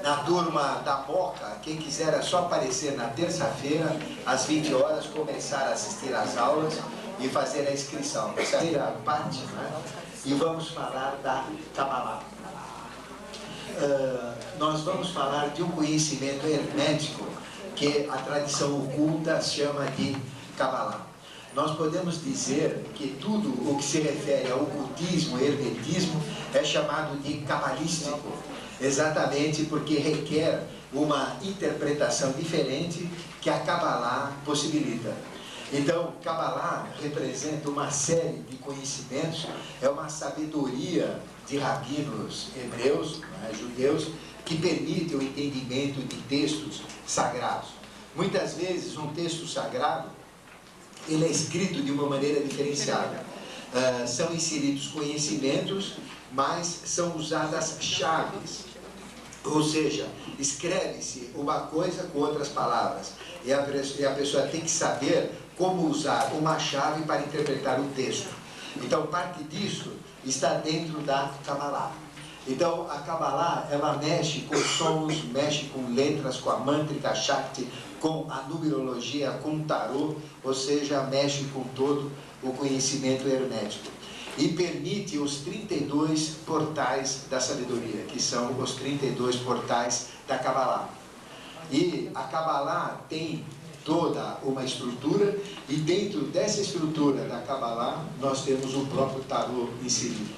na turma da Moca, quem quiser é só aparecer na terça-feira, às 20 horas, começar a assistir às aulas e fazer a inscrição. Terceira parte, né? E vamos falar da Kabbalah. Nós vamos falar de um conhecimento hermético que a tradição oculta chama de Kabbalah. Nós podemos dizer que tudo o que se refere ao ocultismo e hermetismo é chamado de cabalístico, exatamente porque requer uma interpretação diferente que a Kabbalah possibilita. Então, Kabbalah representa uma série de conhecimentos, é uma sabedoria de rabinos hebreus, né, judeus, que permite o entendimento de textos sagrados. Muitas vezes, um texto sagrado ele é escrito de uma maneira diferenciada. São inseridos conhecimentos, mas são usadas chaves. Ou seja, escreve-se uma coisa com outras palavras. E a pessoa tem que saber como usar uma chave para interpretar o texto. Então, parte disso está dentro da Kabbalah. Então, a Kabbalah, ela mexe com sons, mexe com letras, com a mântrica Shakti, com a numerologia, com o tarô, ou seja, mexe com todo o conhecimento hermético. E permite os 32 portais da sabedoria, que são os 32 portais da Kabbalah. E a Kabbalah tem toda uma estrutura, e dentro dessa estrutura da Kabbalah, nós temos o próprio tarô inserido.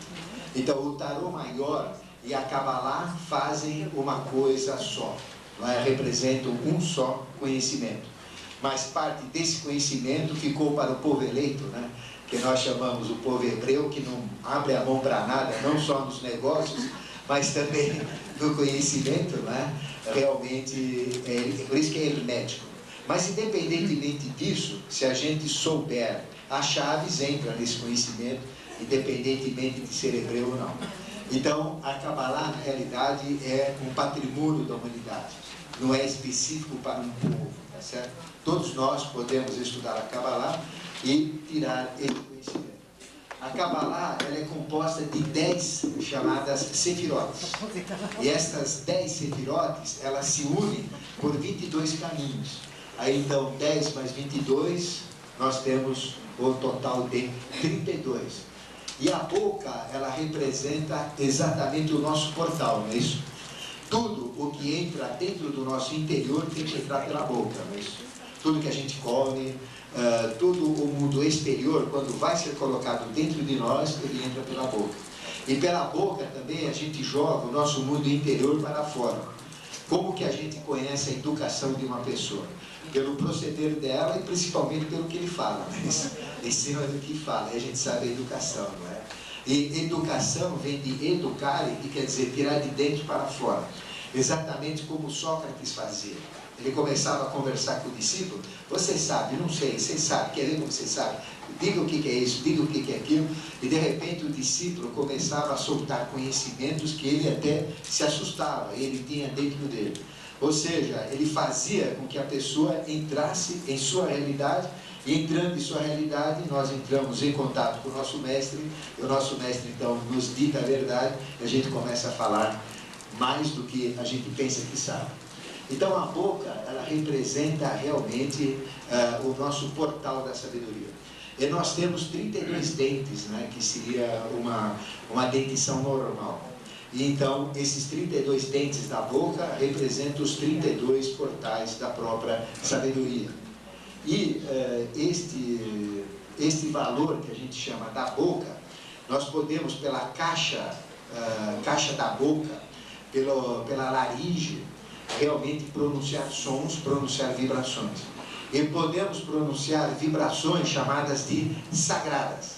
Então, o tarô maior e a Kabbalah fazem uma coisa só. Representam um só conhecimento, mas parte desse conhecimento ficou para o povo eleito, né? Que nós chamamos o povo hebreu, que não abre a mão para nada, não só nos negócios, mas também no conhecimento, né? Realmente, por isso que é hermético. Mas independentemente disso, se a gente souber, as chaves entram nesse conhecimento, independentemente de ser hebreu ou não. Então, a Kabbalah, na realidade, é um patrimônio da humanidade. Não é específico para um povo, tá certo? Todos nós podemos estudar a Kabbalah e tirar esse conhecimento. A Kabbalah, ela é composta de 10 chamadas sefirotes. E estas 10 sefirotes, elas se unem por 22 caminhos. Aí, então, 10 mais 22, nós temos o total de 32. E a boca, ela representa exatamente o nosso portal, não é isso? Tudo o que entra dentro do nosso interior tem que entrar pela boca, não é isso? Tudo que a gente come, todo o mundo exterior, quando vai ser colocado dentro de nós, ele entra pela boca. E pela boca também a gente joga o nosso mundo interior para fora. Como que a gente conhece a educação de uma pessoa? Pelo proceder dela e principalmente pelo que ele fala. Em cima do que fala, e a gente sabe a educação, não é? E educação vem de educare, que quer dizer tirar de dentro para fora. Exatamente como Sócrates fazia. Ele começava a conversar com o discípulo. Você sabe, não sei, você sabe, quer ver como você sabe? Diga o que é isso, diga o que é aquilo. E de repente o discípulo começava a soltar conhecimentos que ele até se assustava, ele tinha dentro dele. Ou seja, ele fazia com que a pessoa entrasse em sua realidade, e entrando em sua realidade, nós entramos em contato com o nosso mestre, e o nosso mestre então nos dita a verdade, e a gente começa a falar mais do que a gente pensa que sabe. Então a boca, ela representa realmente o nosso portal da sabedoria. E nós temos 32 dentes, né, que seria uma dentição normal. E então, esses 32 dentes da boca representam os 32 portais da própria sabedoria. E este valor que a gente chama da boca, nós podemos pela caixa da boca, pela laringe, realmente pronunciar sons, pronunciar vibrações. E podemos pronunciar vibrações chamadas de sagradas.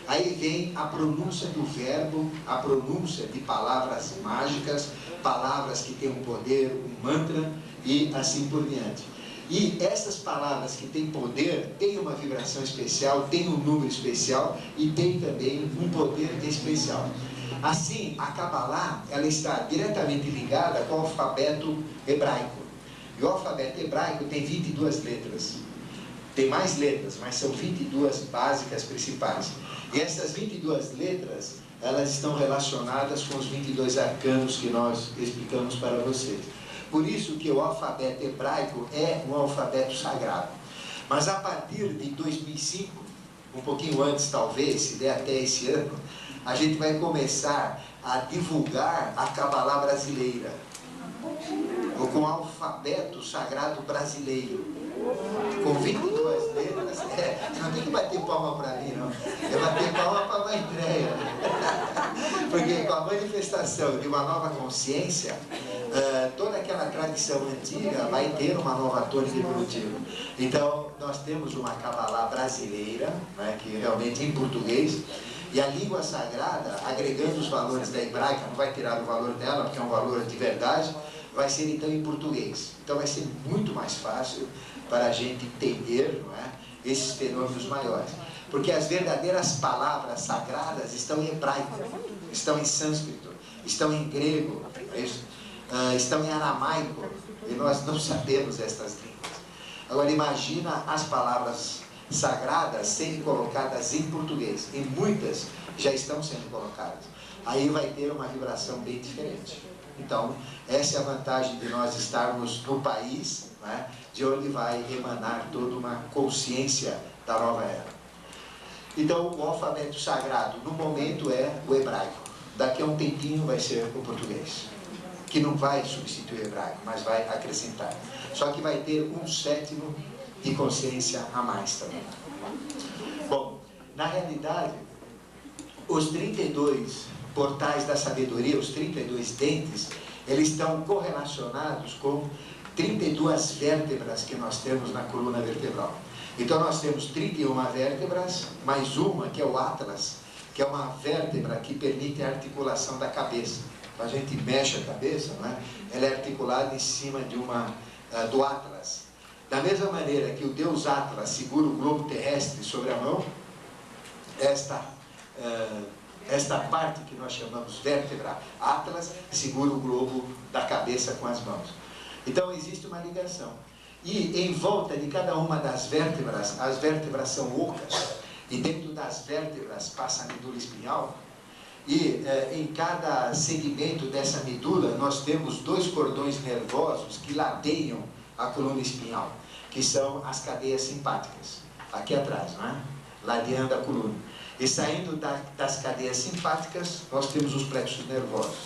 Aí vem a pronúncia do verbo, a pronúncia de palavras mágicas, palavras que têm um poder, um mantra e assim por diante. E essas palavras que têm poder, têm uma vibração especial, têm um número especial e têm também um poder especial. Assim, a Kabbalah, ela está diretamente ligada com o alfabeto hebraico. E o alfabeto hebraico tem 22 letras. Tem mais letras, mas são 22 básicas principais. E essas 22 letras elas estão relacionadas com os 22 arcanos que nós explicamos para vocês. Por isso que o alfabeto hebraico é um alfabeto sagrado. Mas a partir de 2005, um pouquinho antes talvez, se der até esse ano, a gente vai começar a divulgar a Cabalá brasileira, ou com o alfabeto sagrado brasileiro, com 22 letras. Não tem que bater palma para mim, não. É bater palma para a Maitreya. Porque com a manifestação de uma nova consciência, toda aquela tradição antiga vai ter uma nova tônica evolutiva. Então, nós temos uma Cabalá brasileira, né, que realmente em português, e a língua sagrada, agregando os valores da hebraica, não vai tirar o valor dela, porque é um valor de verdade, vai ser então em português. Então vai ser muito mais fácil para a gente entender, não é, esses fenômenos maiores. Porque as verdadeiras palavras sagradas estão em hebraico, estão em sânscrito, estão em grego, estão em aramaico, e nós não sabemos estas línguas. Agora imagina as palavras sagradas sendo colocadas em português, e muitas já estão sendo colocadas. Aí vai ter uma vibração bem diferente. Então, essa é a vantagem de nós estarmos no país, né, de onde vai emanar toda uma consciência da nova era. Então, o alfabeto sagrado, no momento, é o hebraico. Daqui a um tempinho vai ser o português, que não vai substituir o hebraico, mas vai acrescentar. Só que vai ter 1/7 de consciência a mais também. Bom, na realidade, os 32 portais da sabedoria, os 32 dentes, eles estão correlacionados com 32 vértebras que nós temos na coluna vertebral. Então nós temos 31 vértebras, mais uma que é o Atlas, que é uma vértebra que permite a articulação da cabeça. A gente mexe a cabeça, não é? Ela é articulada em cima de do Atlas. Da mesma maneira que o deus Atlas segura o globo terrestre sobre a mão, esta parte que nós chamamos vértebra Atlas segura o globo da cabeça com as mãos. Então existe uma ligação. E em volta de cada uma das vértebras, as vértebras são ocas, e dentro das vértebras passa a medula espinhal, e em cada segmento dessa medula nós temos 2 cordões nervosos que ladeiam a coluna espinhal, que são as cadeias simpáticas, aqui atrás, não é? Ladeando a coluna. E saindo das cadeias simpáticas, nós temos os plexos nervosos.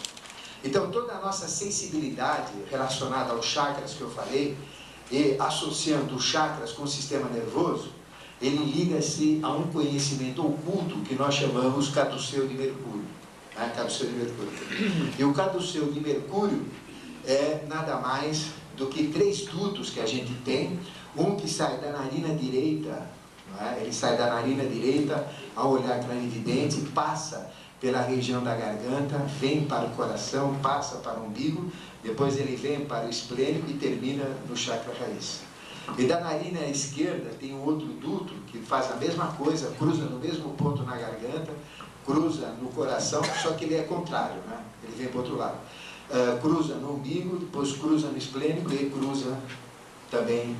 Então, toda a nossa sensibilidade relacionada aos chakras que eu falei, e associando os chakras com o sistema nervoso, ele liga-se a um conhecimento oculto que nós chamamos caduceu de Mercúrio. Né? Caduceu de Mercúrio. E o caduceu de Mercúrio é nada mais do que 3 dutos que a gente tem, um que sai da narina direita, ele sai da narina direita ao olhar clarividente, passa pela região da garganta, vem para o coração, passa para o umbigo, depois ele vem para o esplênico e termina no chakra raiz. E da narina esquerda tem um outro duto que faz a mesma coisa, cruza no mesmo ponto na garganta, cruza no coração, só que ele é contrário, né? Ele vem para o outro lado. Cruza no umbigo, depois cruza no esplênico e cruza também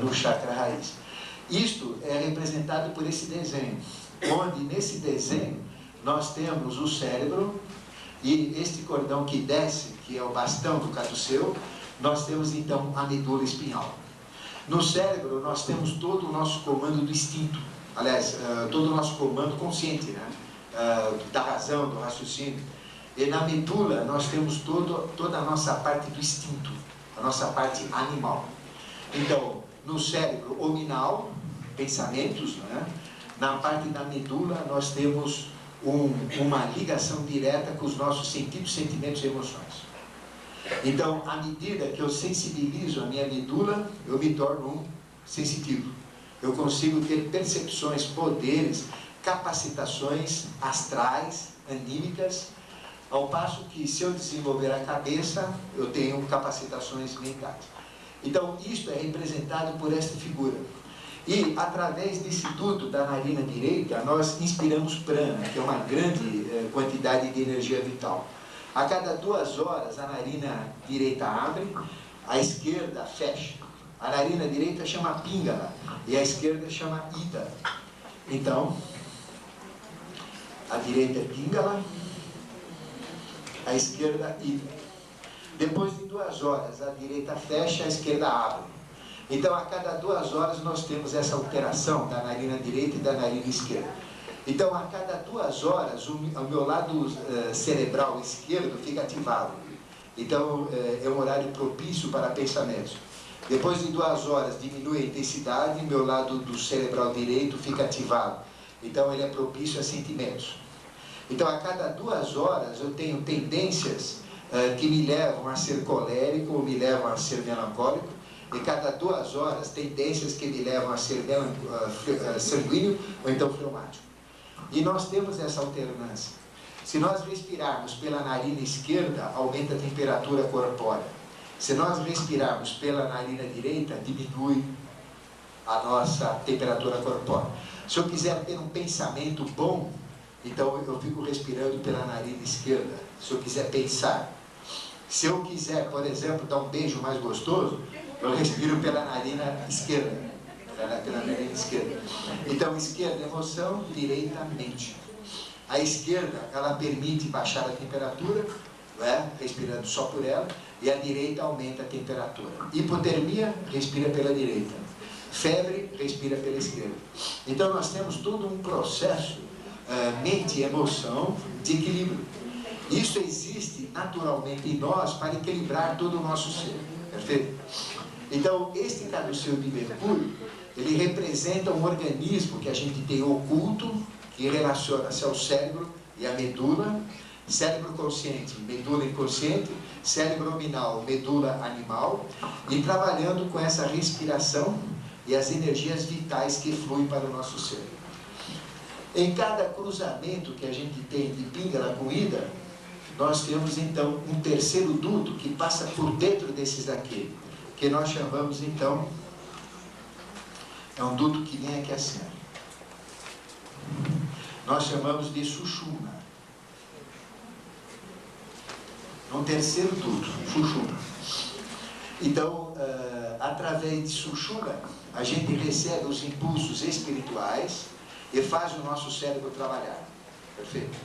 no chakra raiz. Isto é representado por esse desenho, onde nesse desenho nós temos o cérebro e este cordão que desce, que é o bastão do caduceu, nós temos então a medula espinhal. No cérebro nós temos todo o nosso comando do instinto, aliás, todo o nosso comando consciente, né? Da razão, do raciocínio. E na medula nós temos toda a nossa parte do instinto, a nossa parte animal. Então, no cérebro hominal, pensamentos, né? Na parte da medula nós temos uma ligação direta com os nossos sentidos, sentimentos e emoções. Então, à medida que eu sensibilizo a minha medula, eu me torno um sensitivo. Eu consigo ter percepções, poderes, capacitações astrais, anímicas, ao passo que, se eu desenvolver a cabeça, eu tenho capacitações mentais. Então, isto é representado por esta figura. E, através desse duto da narina direita, nós inspiramos prana, que é uma grande quantidade de energia vital. A cada 2 horas, a narina direita abre, a esquerda fecha. A narina direita chama pingala e a esquerda chama ida. Então, A direita é Pingala, a esquerda Ida. Depois de 2 horas, a direita fecha, a esquerda abre. Então, a cada 2 horas, nós temos essa alteração da narina direita e da narina esquerda. Então, a cada 2 horas, o meu lado cerebral esquerdo fica ativado. Então, é um horário propício para pensamentos. Depois de 2 horas, diminui a intensidade, meu lado do cerebral direito fica ativado. Então, ele é propício a sentimentos. Então, a cada 2 horas, eu tenho tendências que me levam a ser colérico ou me levam a ser melancólico. E cada 2 horas, tendências que me levam a ser sanguíneo ou então fleumático. E nós temos essa alternância. Se nós respirarmos pela narina esquerda, aumenta a temperatura corpórea. Se nós respirarmos pela narina direita, diminui a nossa temperatura corpórea. Se eu quiser ter um pensamento bom, então eu fico respirando pela narina esquerda. Se eu quiser pensar. Se eu quiser, por exemplo, dar um beijo mais gostoso, eu respiro pela narina esquerda. Pela narina esquerda. Então, esquerda, emoção, direita, mente. A esquerda, ela permite baixar a temperatura, respirando só por ela, e a direita aumenta a temperatura. Hipotermia, respira pela direita. Febre, respira pela esquerda. Então, nós temos todo um processo, mente e emoção, de equilíbrio. Isso existe naturalmente em nós para equilibrar todo o nosso ser. Perfeito? Então, este caduceu de Mercúrio, ele representa um organismo que a gente tem oculto, que relaciona-se ao cérebro e à medula, cérebro consciente, medula inconsciente, cérebro nominal, medula animal, e trabalhando com essa respiração e as energias vitais que fluem para o nosso ser. Em cada cruzamento que a gente tem de Pingala com Ida, nós temos então um terceiro duto que passa por dentro desses daqui, que nós chamamos então, é um duto que vem aqui assim, nós chamamos de Sushumna. Um terceiro duto, Sushumna. Então, através de Sushumna, a gente recebe os impulsos espirituais e faz o nosso cérebro trabalhar. Perfeito?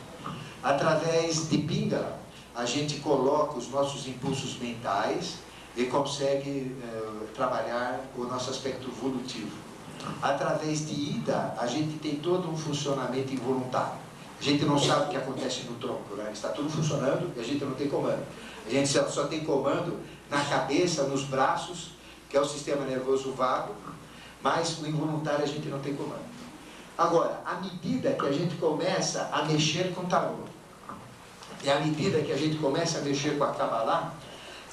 Através de Pingala, a gente coloca os nossos impulsos mentais e consegue trabalhar o nosso aspecto volutivo. Através de Ida, a gente tem todo um funcionamento involuntário. A gente não sabe o que acontece no tronco, né? Está tudo funcionando e a gente não tem comando. A gente só tem comando na cabeça, nos braços, que é o sistema nervoso vago, mas o involuntário a gente não tem comando. Agora, à medida que a gente começa a mexer com o tarô, e à medida que a gente começa a mexer com a Kabbalah,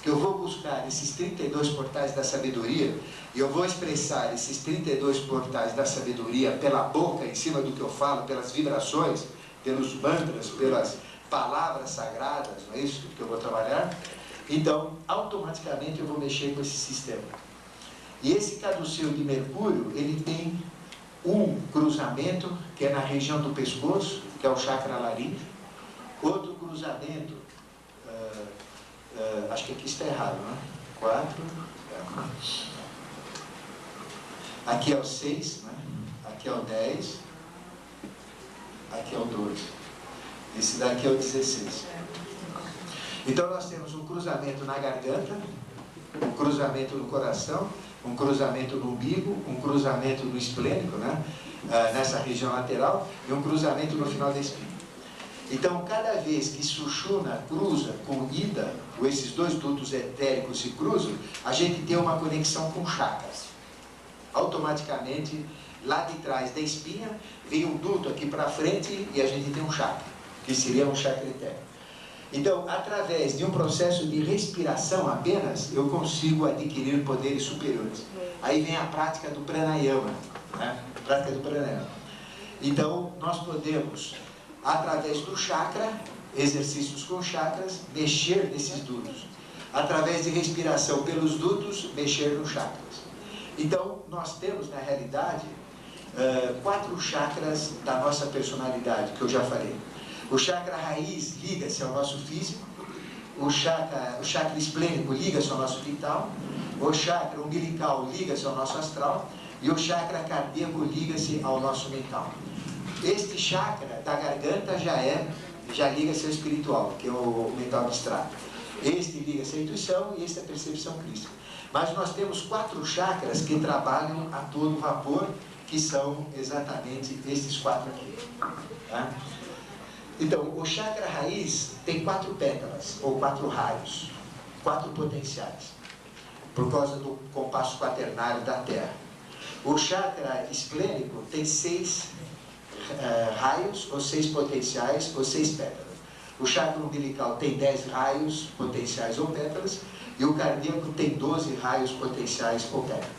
que eu vou buscar esses 32 portais da sabedoria, e eu vou expressar esses 32 portais da sabedoria pela boca, em cima do que eu falo, pelas vibrações, pelos mantras, pelas palavras sagradas, não é isso que eu vou trabalhar? Então, automaticamente eu vou mexer com esse sistema. E esse caduceu de Mercúrio, ele tem um cruzamento, que é na região do pescoço, que é o chakra laríngeo, outro cruzamento, acho que aqui está errado, não é? 4, aqui é o 6, né? Aqui é o 10, aqui é o 12, esse daqui é o 16. Então nós temos um cruzamento na garganta, um cruzamento no coração, um cruzamento no umbigo, um cruzamento no esplênico, né? Nessa região lateral, e um cruzamento no final da espinha. Então, cada vez que Sushumna cruza com Ida, ou esses dois dutos etéricos se cruzam, a gente tem uma conexão com chakras. Automaticamente, lá de trás da espinha, vem um duto aqui para frente e a gente tem um chakra, que seria um chakra etérico. Então, através de um processo de respiração apenas, eu consigo adquirir poderes superiores. Aí vem a prática do pranayama, né? A prática do pranayama. Então, nós podemos, através do chakra, exercícios com chakras, mexer nesses dutos. Através de respiração pelos dutos, mexer nos chakras. Então, nós temos, na realidade, 4 chakras da nossa personalidade, que eu já falei. O chakra raiz liga-se ao nosso físico, o chakra esplênico liga-se ao nosso vital, o chakra umbilical liga-se ao nosso astral e o chakra cardíaco liga-se ao nosso mental. Este chakra da garganta já liga seu espiritual, que é o mental abstrato. Este liga-se à intuição e este é a percepção crística. Mas nós temos 4 chakras que trabalham a todo vapor, que são exatamente estes 4 aqui. Tá? Então, o chakra raiz tem 4 pétalas, ou 4 raios, 4 potenciais, por causa do compasso quaternário da Terra. O chakra esplênico tem 6 raios, ou 6 potenciais, ou 6 pétalas. O chakra umbilical tem 10 raios potenciais ou pétalas, e o cardíaco tem 12 raios potenciais ou pétalas.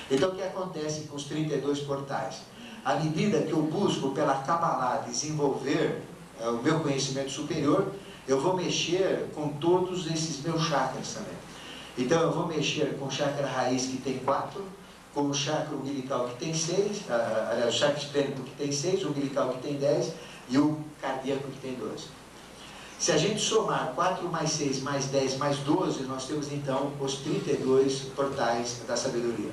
Então, o que acontece com os 32 portais? À medida que eu busco pela Kabbalah desenvolver o meu conhecimento superior, eu vou mexer com todos esses meus chakras também. Então, eu vou mexer com o chakra raiz, que tem 4, com o chakra umbilical, que tem 6, aliás, o chakra esplênico, que tem 6, o umbilical, que tem 10, e o cardíaco, que tem 12. Se a gente somar 4 mais 6 mais 10 mais 12, nós temos então os 32 portais da sabedoria.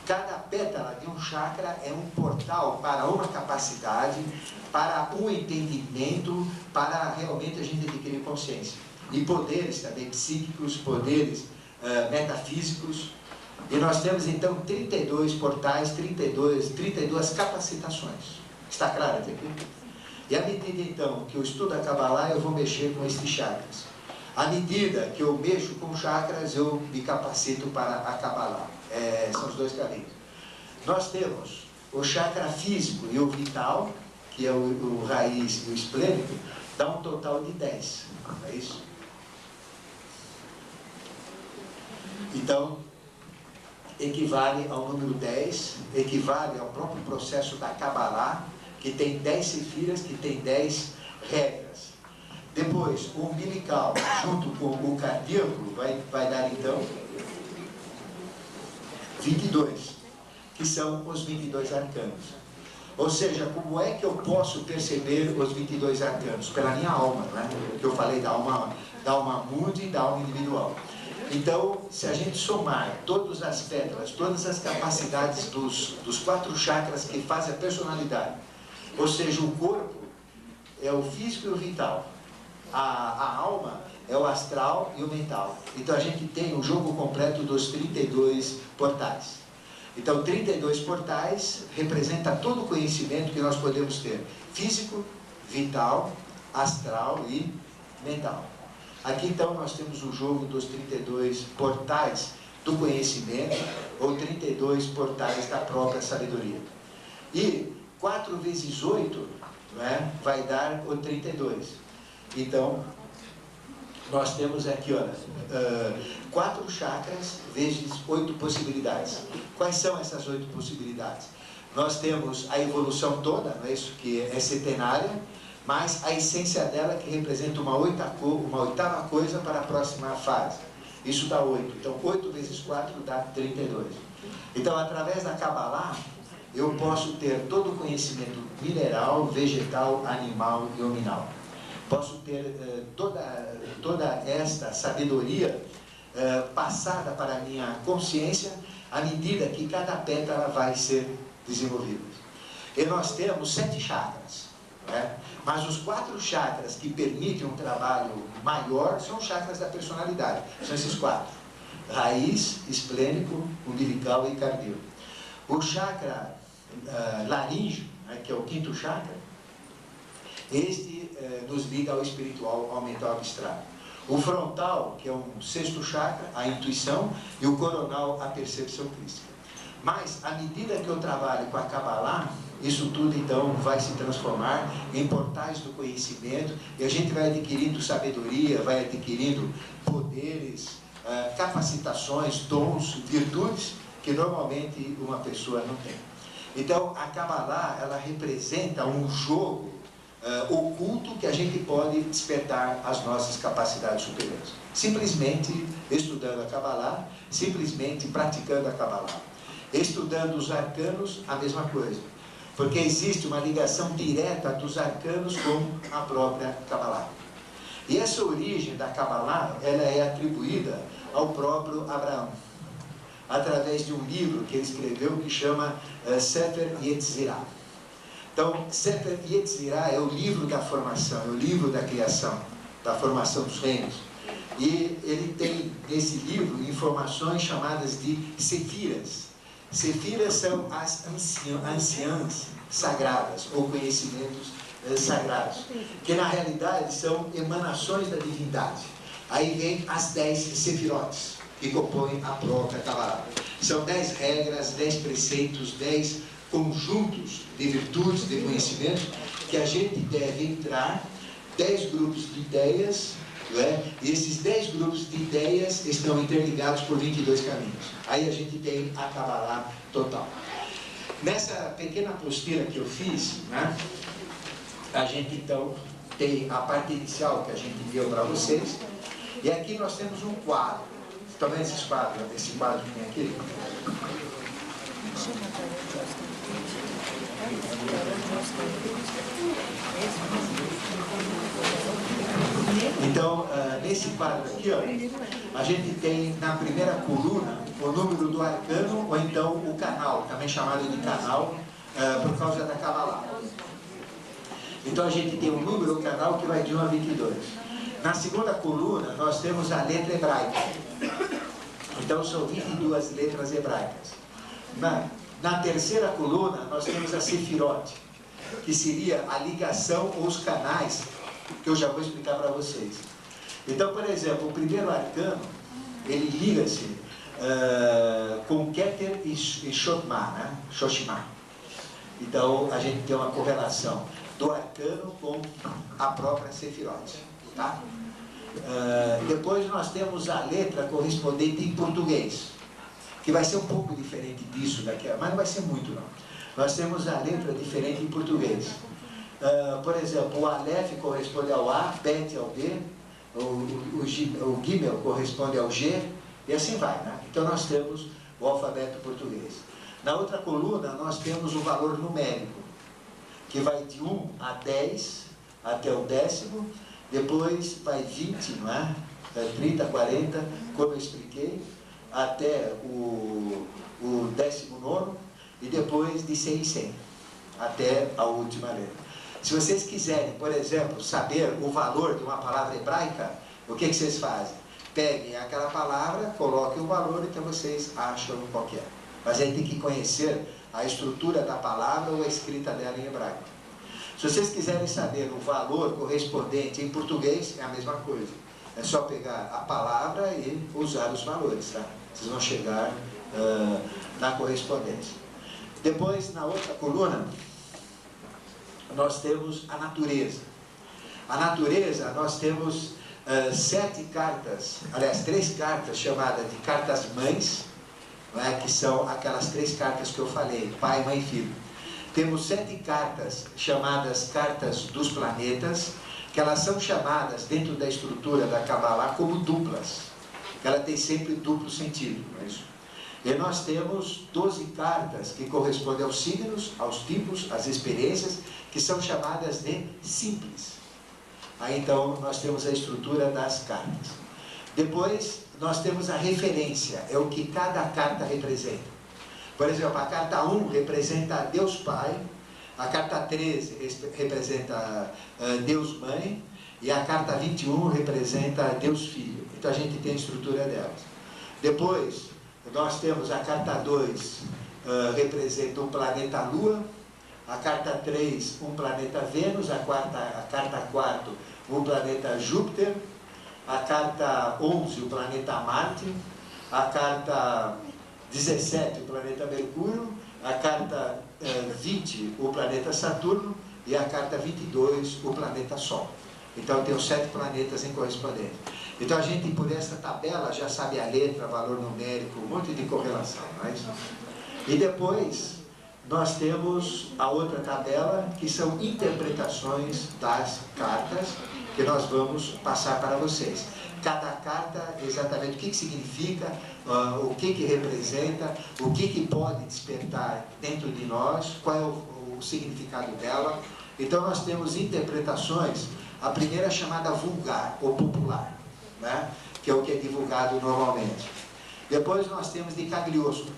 Cada pétala de um chakra é um portal para uma capacidade, para um entendimento, para realmente a gente adquirir consciência. E poderes também psíquicos, poderes metafísicos. E nós temos então 32 portais, 32 capacitações. Está claro até aqui? E à medida então que eu estudo a Kabbalah, eu vou mexer com estes chakras. À medida que eu mexo com chakras, eu me capacito para a Kabbalah. São os 2 caminhos. Nós temos o chakra físico e o vital, que é o raiz e o esplênico, dá um total de 10. Não é isso? Então, equivale ao número 10, equivale ao próprio processo da Kabbalah, que tem 10 sefiras, que tem 10 regras. Depois, o umbilical, junto com o cardíaco, vai dar então 22, que são os 22 arcanos. Ou seja, como é que eu posso perceber os 22 arcanos? Pela minha alma, né? Que eu falei da alma mundi e da alma individual. Então, se a gente somar todas as pétalas, todas as capacidades dos 4 chakras que fazem a personalidade, ou seja, o corpo é o físico e o vital, a alma é o astral e o mental. Então a gente tem o jogo completo dos 32 portais. Então 32 portais representa todo o conhecimento que nós podemos ter, físico, vital, astral e mental. Aqui então nós temos o jogo dos 32 portais do conhecimento, ou 32 portais da própria sabedoria. E 4 vezes 8, né, vai dar o 32. Então, nós temos aqui, olha, 4 chakras vezes 8 possibilidades. Quais são essas 8 possibilidades? Nós temos a evolução toda, não é isso, que é centenária, mas a essência dela que representa uma oitava coisa para a próxima fase. Isso dá 8. Então, 8 vezes 4 dá 32. Então, através da Kabbalah, eu posso ter todo o conhecimento mineral, vegetal, animal e hominal. Posso ter toda esta sabedoria passada para a minha consciência à medida que cada pétala vai ser desenvolvida. E nós temos 7 chakras, né? Mas os 4 chakras que permitem um trabalho maior são os chakras da personalidade. São esses 4. Raiz, esplênico, umbilical e cardíaco. O chakra laríngeo, né, que é o 5º chakra, este nos liga ao espiritual, ao mental abstrato. O frontal, que é um 6º chakra, a intuição, e o coronal, a percepção crística. Mas, à medida que eu trabalho com a Kabbalah, isso tudo então vai se transformar em portais do conhecimento, e a gente vai adquirindo sabedoria, vai adquirindo poderes, capacitações, dons, virtudes, que normalmente uma pessoa não tem. Então, a Kabbalah, ela representa um jogo oculto que a gente pode despertar as nossas capacidades superiores. Simplesmente estudando a Kabbalah, simplesmente praticando a Kabbalah. Estudando os arcanos, a mesma coisa. Porque existe uma ligação direta dos arcanos com a própria Kabbalah. E essa origem da Kabbalah, ela é atribuída ao próprio Abraão, através de um livro que ele escreveu que chama Sefer Yetzirah. Então, Sefer Yetzirah é o livro da formação, é o livro da criação, da formação dos reinos. E ele tem, nesse livro, informações chamadas de sefiras. Sefiras são as anciãs sagradas, ou conhecimentos sagrados, que na realidade são emanações da divindade. Aí vem as 10 sefirotes, que compõem a própria Kabbalah. São 10 regras, 10 preceitos, 10 conjuntos de virtudes, de conhecimentos, que a gente deve entrar, 10 grupos de ideias, não é? E esses 10 grupos de ideias estão interligados por 22 caminhos. Aí a gente tem a Kabbalah total. Nessa pequena apostila que eu fiz, né, a gente então tem a parte inicial que a gente deu para vocês, e aqui nós temos um quadro. Estão vendo esse quadro que tem aqui? Então, nesse quadro aqui, ó, a gente tem na primeira coluna o número do arcano, ou então o canal, também chamado de canal, por causa da Kabbalah. Então a gente tem um número, o canal, que vai de 1 a 22. Na segunda coluna, nós temos a letra hebraica. Então são 22 letras hebraicas. Na terceira coluna, nós temos a Sefirot, que seria a ligação ou os canais, que eu já vou explicar para vocês. Então, por exemplo, o primeiro arcano, ele liga-se com Keter e Shoshma, né? Shoshma. Então, a gente tem uma correlação do arcano com a própria Sefirot. Tá? Depois nós temos a letra correspondente em português, que vai ser um pouco diferente disso daqui, mas não vai ser muito não. Nós temos a letra diferente em português. Por exemplo, o Aleph corresponde ao A, Bet ao B, o Gimel corresponde ao G, e assim vai, né? Então nós temos o alfabeto português. Na outra coluna nós temos o valor numérico, que vai de 1 a 10 até o 10º, depois vai 20, não é? 30, 40, como eu expliquei, até o 19º, e depois de 100 em 100, até a última letra. Se vocês quiserem, por exemplo, saber o valor de uma palavra hebraica, o que vocês fazem? Peguem aquela palavra, coloquem o valor, então vocês acham qual que é. Mas aí tem que conhecer a estrutura da palavra ou a escrita dela em hebraico. Se vocês quiserem saber o valor correspondente em português, é a mesma coisa. É só pegar a palavra e usar os valores, tá? Vocês vão chegar na correspondência. Depois, na outra coluna, nós temos a natureza. A natureza, nós temos 7 cartas, aliás, 3 cartas chamadas de cartas mães, né, que são aquelas 3 cartas que eu falei, pai, mãe e filho. Temos 7 cartas chamadas cartas dos planetas, que elas são chamadas dentro da estrutura da Kabbalah como duplas. Ela tem sempre duplo sentido, não é isso? E nós temos 12 cartas que correspondem aos signos, aos tipos, às experiências, que são chamadas de simples. Aí então nós temos a estrutura das cartas. Depois nós temos a referência, é o que cada carta representa. Por exemplo, a carta 1 representa Deus Pai, a carta 13 representa Deus Mãe, e a carta 21 representa Deus Filho. Então a gente tem a estrutura delas. Depois, nós temos a carta 2, representa um planeta Lua, a carta 3, um planeta Vênus, a carta 4, um planeta Júpiter, a carta 11, o planeta Marte, a carta 17, o planeta Mercúrio, a carta 20, o planeta Saturno, e a carta 22, o planeta Sol. Então tem os 7 planetas em correspondência. Então a gente, por essa tabela, já sabe a letra, valor numérico, um monte de correlação, não é isso? E depois nós temos a outra tabela, que são interpretações das cartas, que nós vamos passar para vocês. Cada carta, exatamente o que significa, o que representa, o que pode despertar dentro de nós, qual é o significado dela. Então nós temos interpretações, a primeira é chamada vulgar ou popular, né? Que é o que é divulgado normalmente. Depois nós temos de Cagliostro.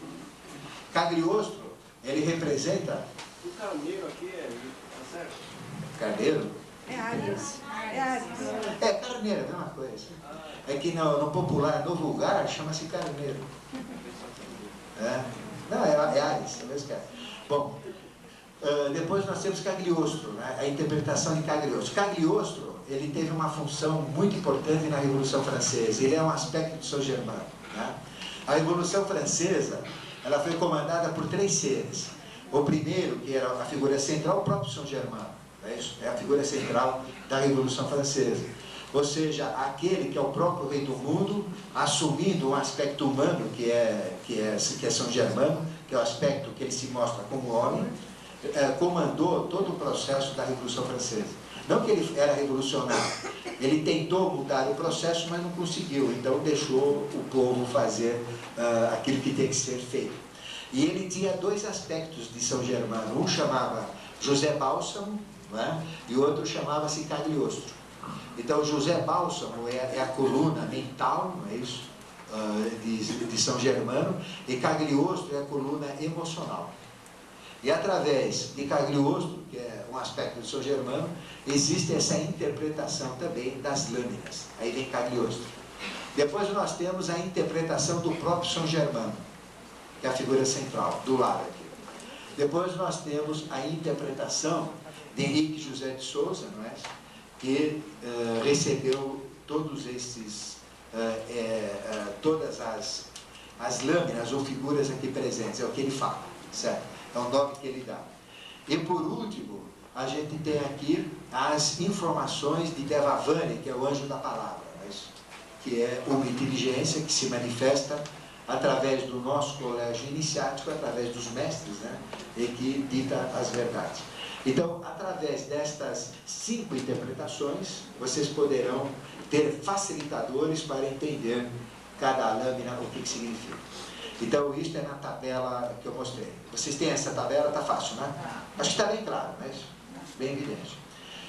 Cagliostro, ele representa O carneiro aqui tá certo? Carneiro? É Áries. É Áries. É, carneiro, é a mesma coisa. É que no popular, no vulgar, chama-se carneiro. É. Não, é Áries, é o mesmo que é. Bom, depois nós temos Cagliostro, né? A interpretação de Cagliostro. Cagliostro, ele teve uma função muito importante na Revolução Francesa. Ele é um aspecto de São Germano, né? A Revolução Francesa, ela foi comandada por 3 seres. O primeiro, que era a figura central, o próprio São Germano. É isso? É a figura central da Revolução Francesa. Ou seja, aquele que é o próprio rei do mundo, assumindo um aspecto humano, que é São Germano, que é o aspecto que ele se mostra como homem, comandou todo o processo da Revolução Francesa. Não que ele era revolucionário, ele tentou mudar o processo, mas não conseguiu, então deixou o povo fazer aquilo que tem que ser feito. E ele tinha 2 aspectos de São Germano, um chamava José Bálsamo, né? E o outro chamava-se Cagliostro. Então José Bálsamo é a coluna mental, não é isso? De São Germano, e Cagliostro é a coluna emocional. E através de Cagliostro, que é um aspecto de São Germano, existe essa interpretação também das lâminas. Aí vem Cagliostro. Depois nós temos a interpretação do próprio São Germano, que é a figura central, do lado aqui. Depois nós temos a interpretação de Henrique José de Souza, não é? Que recebeu todos esses, todas as lâminas ou figuras aqui presentes, é o que ele fala, certo? É o nome que ele dá. E por último, a gente tem aqui as informações de Devavani, que é o anjo da palavra, não é isso? Que é uma inteligência que se manifesta através do nosso colégio iniciático, através dos mestres, né? E que dita as verdades. Então, através destas 5 interpretações, vocês poderão ter facilitadores para entender cada lâmina, o que significa. Então, isto é na tabela que eu mostrei. Vocês têm essa tabela? Está fácil, né? Acho que está bem claro, mas bem evidente.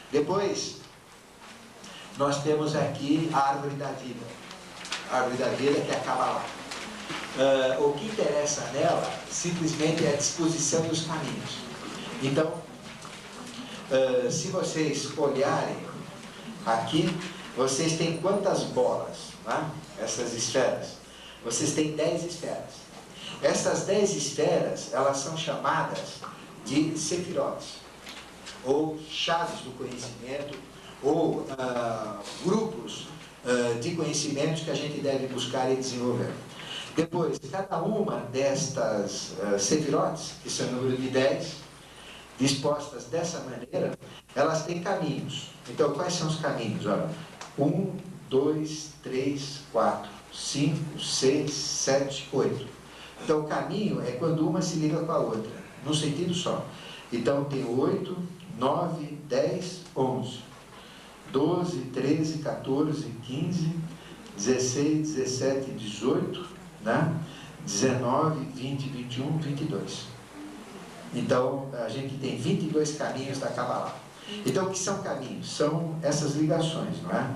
Depois, nós temos aqui a árvore da vida. A árvore da vida que acaba lá. O que interessa nela, simplesmente, é a disposição e os caminhos. Então, se vocês olharem aqui, vocês têm quantas bolas, né? Essas esferas? Vocês têm 10 esferas. Essas 10 esferas, elas são chamadas de sefirotes, ou chaves do conhecimento, ou grupos de conhecimentos que a gente deve buscar e desenvolver. Depois, cada uma destas sefirotes, que são o número de 10, dispostas dessa maneira, elas têm caminhos. Então, quais são os caminhos? Olha, 1, 2, 3, 4, 5, 6, 7, 8. Então, o caminho é quando uma se liga com a outra, num sentido só. Então, tem 8, 9, 10, 11, 12, 13, 14, 15, 16, 17, 18, né? 19, 20, 21, 22. Então, a gente tem 22 caminhos da Kabbalah. Então, o que são caminhos? São essas ligações, não é?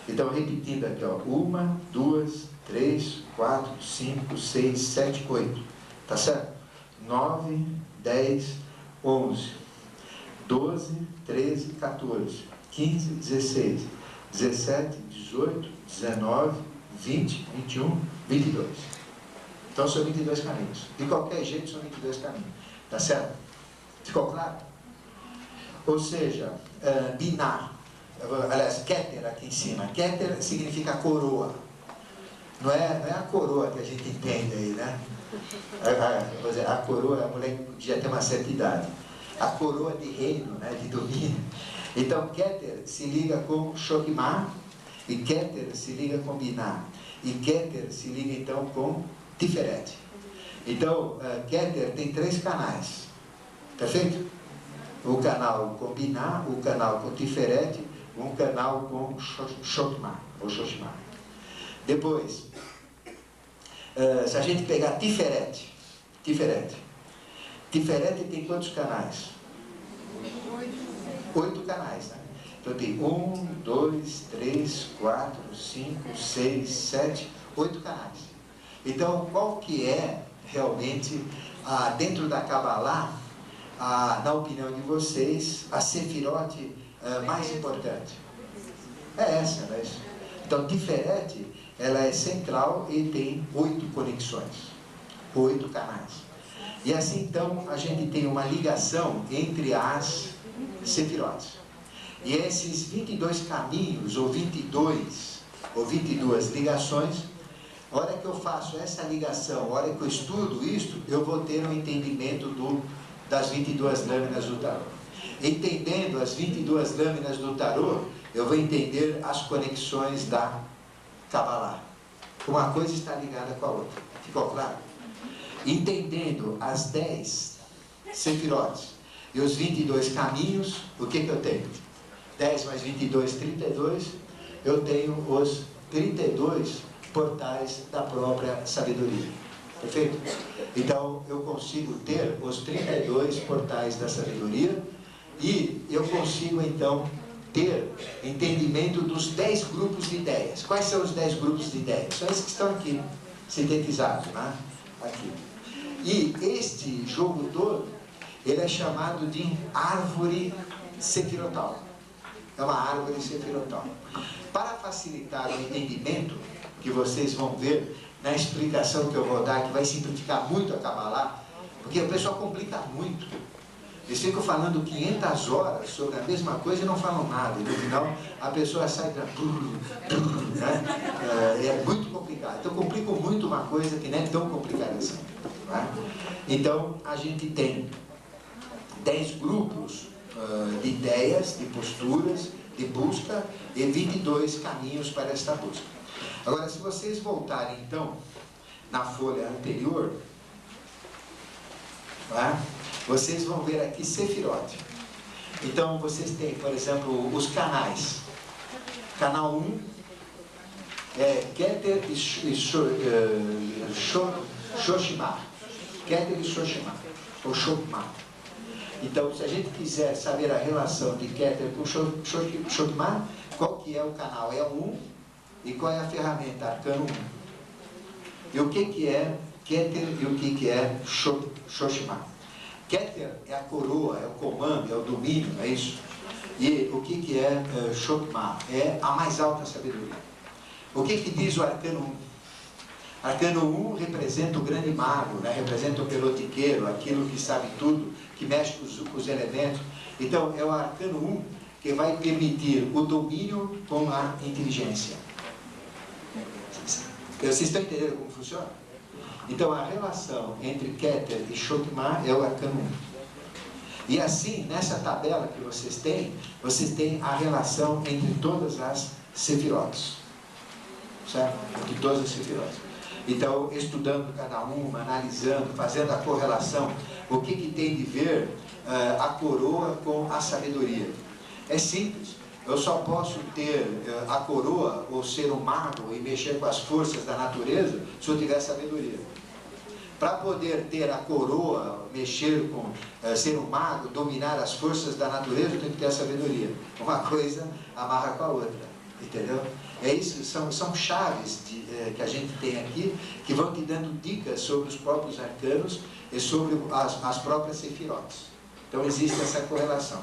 Então, repetindo aqui, ó, 1, 2, 3, 4, 5, 6, 7, 8. Tá certo? 9, 10, 11, 12, 13, 14, 15, 16, 17, 18, 19, 20, 21, 22. Então, são 22 caminhos. De qualquer jeito, são 22 caminhos. Tá certo? Ficou claro? Ou seja, Binah, aliás, Keter aqui em cima. Keter significa coroa. Não é a coroa que a gente entende aí, né? A coroa, a mulher que já tem uma certa idade. A coroa de reino, né? De domínio. Então, Keter se liga com Shokimah, e Keter se liga com Binah. E Keter se liga, então, com Tiferet. Então, Keter tem 3 canais. Perfeito? O canal com Binah, o canal com Tiferet, um canal com Shokimah, ou Shoshimah. Depois, se a gente pegar Tiferet tem quantos canais? 8 canais, né? Então tem 1, 2, 3, 4, 5, 6, 7, 8 canais. Então, qual que é realmente, dentro da Kabbalah, na opinião de vocês, a Sefirote mais importante? É essa, não é isso? Então, Tiferet, ela é central e tem 8 conexões, 8 canais. E assim, então, a gente tem uma ligação entre as Sefirotes. E esses 22 caminhos, ou 22 ligações, a hora que eu faço essa ligação, a hora que eu estudo isto, eu vou ter um entendimento das 22 lâminas do tarô. Entendendo as 22 lâminas do tarô, eu vou entender as conexões da Kabbalah. Uma coisa está ligada com a outra. Ficou claro? Entendendo as 10 Sefirotes e os 22 caminhos, o que eu tenho? 10 mais 22, 32. Eu tenho os 32 portais da própria sabedoria. Perfeito? Então, eu consigo ter os 32 portais da sabedoria e eu consigo, então, ter entendimento dos 10 grupos de ideias. Quais são os 10 grupos de ideias? São esses que estão aqui, sintetizados, né? Aqui. E este jogo todo, ele é chamado de árvore sefirotal. É uma árvore sefirotal. Para facilitar o entendimento, que vocês vão ver na explicação que eu vou dar, que vai simplificar muito a Kabbalah, porque o pessoal complica muito. Eles ficam falando 500 horas sobre a mesma coisa e não falam nada. E no final, a pessoa sai da... né? É muito complicado. Então, eu complico muito uma coisa que não é tão complicada assim. Né? Então, a gente tem 10 grupos de ideias, de posturas, de busca e 22 caminhos para esta busca. Agora, se vocês voltarem, então, na folha anterior, tá? Vocês vão ver aqui Sefirote. Então, vocês têm, por exemplo, os canais. Canal 1 é Keter e Shoshima. Keter e Shoshima, ou Shokma. Então, se a gente quiser saber a relação de Keter com Shokma, qual que é o canal? É o 1. E qual é a ferramenta? Arcano 1. E o que é Keter e o que é Shoshima? Keter é a coroa, é o comando, é o domínio, é isso? E o que é Shokma? É a mais alta sabedoria. O que diz o Arcano 1? Arcano 1 representa o grande mago, né? Representa o pelotiqueiro, aquilo que sabe tudo, que mexe com os elementos. Então, é o Arcano 1 que vai permitir o domínio com a inteligência. Vocês estão entendendo como funciona? Então, a relação entre Keter e Shokma é o Arcano 1. E assim, nessa tabela que vocês têm a relação entre todas as Sefirotes. Certo? Entre todas as Sefirotes. Então, estudando cada uma, analisando, fazendo a correlação, o que tem de ver a coroa com a sabedoria. É simples. Eu só posso ter a coroa, ou ser um mago, e mexer com as forças da natureza, se eu tiver sabedoria. Para poder ter a coroa, mexer com, ser um mago, dominar as forças da natureza, eu tenho que ter a sabedoria. Uma coisa amarra com a outra, entendeu? É isso, são chaves que a gente tem aqui, que vão te dando dicas sobre os próprios arcanos e sobre as próprias sefirotes. Então existe essa correlação.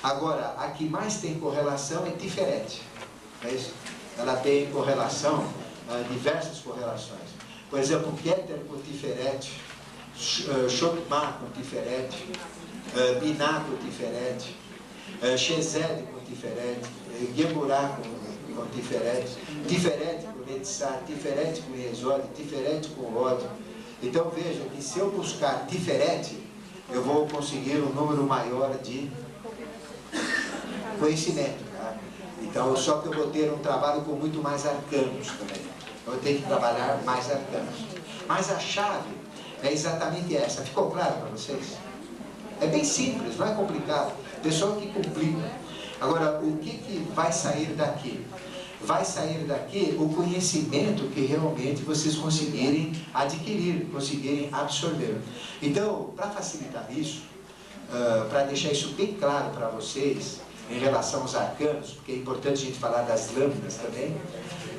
Agora, a que mais tem correlação é Tiferet. É isso? Ela tem correlação, diversas correlações. Por exemplo, Keter com Tiferet, Shokma com Tiferet, Binah com Tiferet, Shezed com Tiferet, Gemurah com Tiferet, Tiferet com Netzah, Tiferet com Yesod, Tiferet com Rod. Então veja que se eu buscar Tiferet, eu vou conseguir um número maior de conhecimento. Tá? Então, só que eu vou ter um trabalho com muito mais arcanos também. Eu tenho que trabalhar mais arcanos. Mas a chave é exatamente essa. Ficou claro para vocês? É bem simples, não é complicado. Pessoal que complica. Agora, o que vai sair daqui? Vai sair daqui o conhecimento que realmente vocês conseguirem adquirir, conseguirem absorver. Então, para facilitar isso, para deixar isso bem claro para vocês, em relação aos arcanos, porque é importante a gente falar das lâminas também,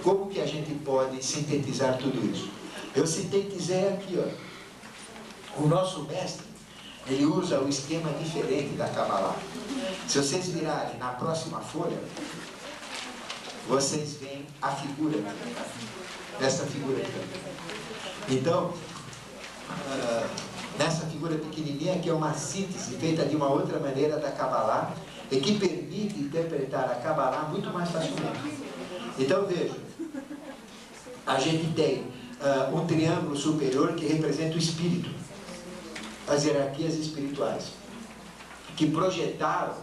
como que a gente pode sintetizar tudo isso? Eu sintetizei aqui, ó, o nosso mestre, ele usa um esquema diferente da Kabbalah. Se vocês virarem na próxima folha, vocês veem a figura aqui, essa figura aqui. Então, nessa figura pequenininha, que é uma síntese feita de uma outra maneira da Kabbalah, e que permite interpretar a Kabbalah muito mais facilmente. Então veja, a gente tem um triângulo superior que representa o espírito, as hierarquias espirituais, que projetaram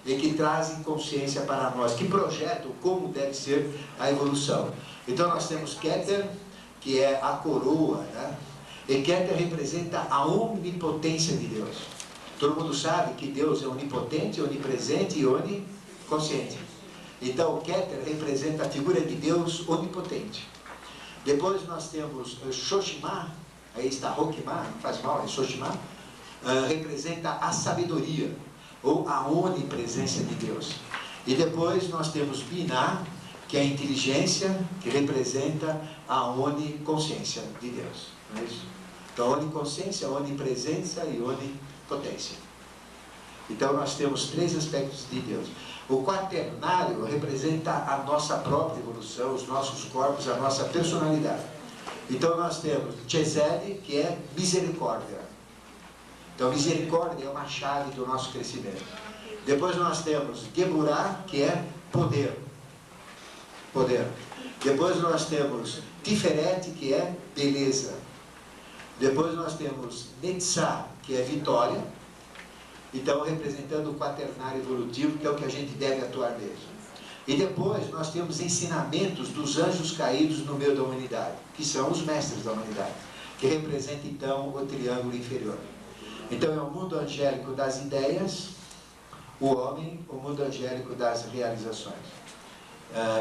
e que trazem consciência para nós, que projetam como deve ser a evolução. Então nós temos Keter, que é a coroa, né? E Keter representa a onipotência de Deus. Todo mundo sabe que Deus é onipotente, onipresente e oniconsciente. Então Keter representa a figura de Deus onipotente. Depois nós temos Xochimá, aí está Rokimá, não faz mal, é Xochimá, representa a sabedoria, ou a onipresença de Deus. E depois nós temos Biná, que é a inteligência, que representa a oniconsciência de Deus. Não é isso? Então, oniconsciência, onipresença e onipotência. Então, nós temos três aspectos de Deus. O quaternário representa a nossa própria evolução, os nossos corpos, a nossa personalidade. Então, nós temos Chesed, que é misericórdia. Então, misericórdia é uma chave do nosso crescimento. Depois nós temos Geburah, que é poder. Poder. Depois nós temos Tiferet, que é beleza. Depois nós temos Netzah, que é vitória. Então, representando o quaternário evolutivo, que é o que a gente deve atuar mesmo. E depois nós temos ensinamentos dos anjos caídos no meio da humanidade, que são os mestres da humanidade, que representa então o triângulo inferior. Então é o mundo angélico das ideias, o homem, o mundo angélico das realizações.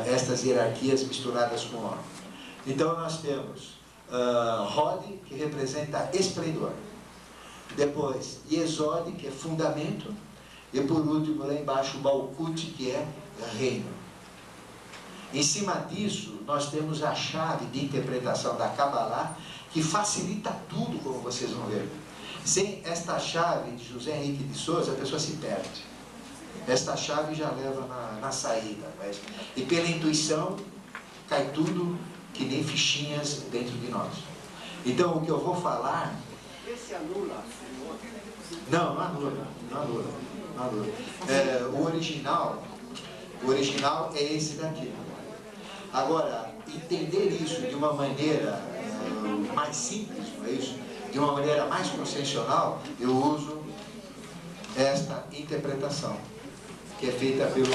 Estas hierarquias misturadas com o homem. Então nós temos Hod, que representa esplendor. Depois Yesod, que é fundamento. E por último, lá embaixo, Malkut, que é reino. Em cima disso, nós temos a chave de interpretação da Kabbalah, que facilita tudo, como vocês vão ver. Sem esta chave de José Henrique de Souza, a pessoa se perde. Esta chave já leva na saída. Mas, e pela intuição, cai tudo que nem fichinhas dentro de nós. Então, o que eu vou falar... Esse anula? Não, não anula. Não anula. Não anula. O original é esse daqui. Agora, entender isso de uma maneira mais simples, não é isso? De uma maneira mais consciencial, eu uso esta interpretação, que é feita pelo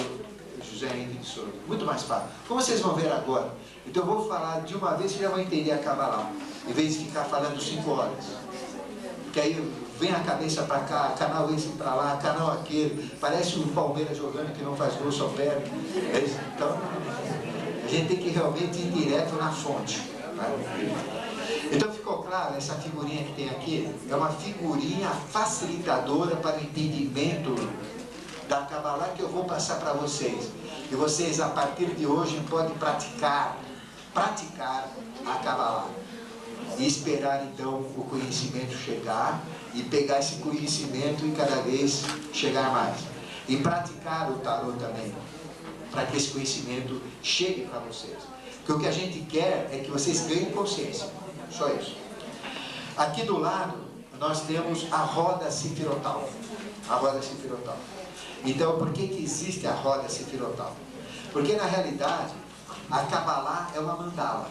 José Henrique de Souza. Muito mais fácil. Como vocês vão ver agora, então eu vou falar de uma vez e já vão entender a Kabbalah, em vez de ficar falando 5 horas. Porque aí vem a cabeça para cá, canal esse para lá, canal aquele, parece o Palmeiras jogando que não faz gol, só perde. Então, a gente tem que realmente ir direto na fonte. Né? Então ficou claro, essa figurinha que tem aqui é uma figurinha facilitadora para o entendimento da Kabbalah que eu vou passar para vocês. E vocês, a partir de hoje, podem praticar a Kabbalah. E esperar, então, o conhecimento chegar e pegar esse conhecimento e cada vez chegar mais. E praticar o tarô também, para que esse conhecimento chegue para vocês. Porque o que a gente quer é que vocês ganhem consciência. Só isso. Aqui do lado, nós temos a roda sefirotal. A roda sefirotal. Então, por que existe a roda sefirotal? Porque, na realidade, a Kabbalah é uma mandala.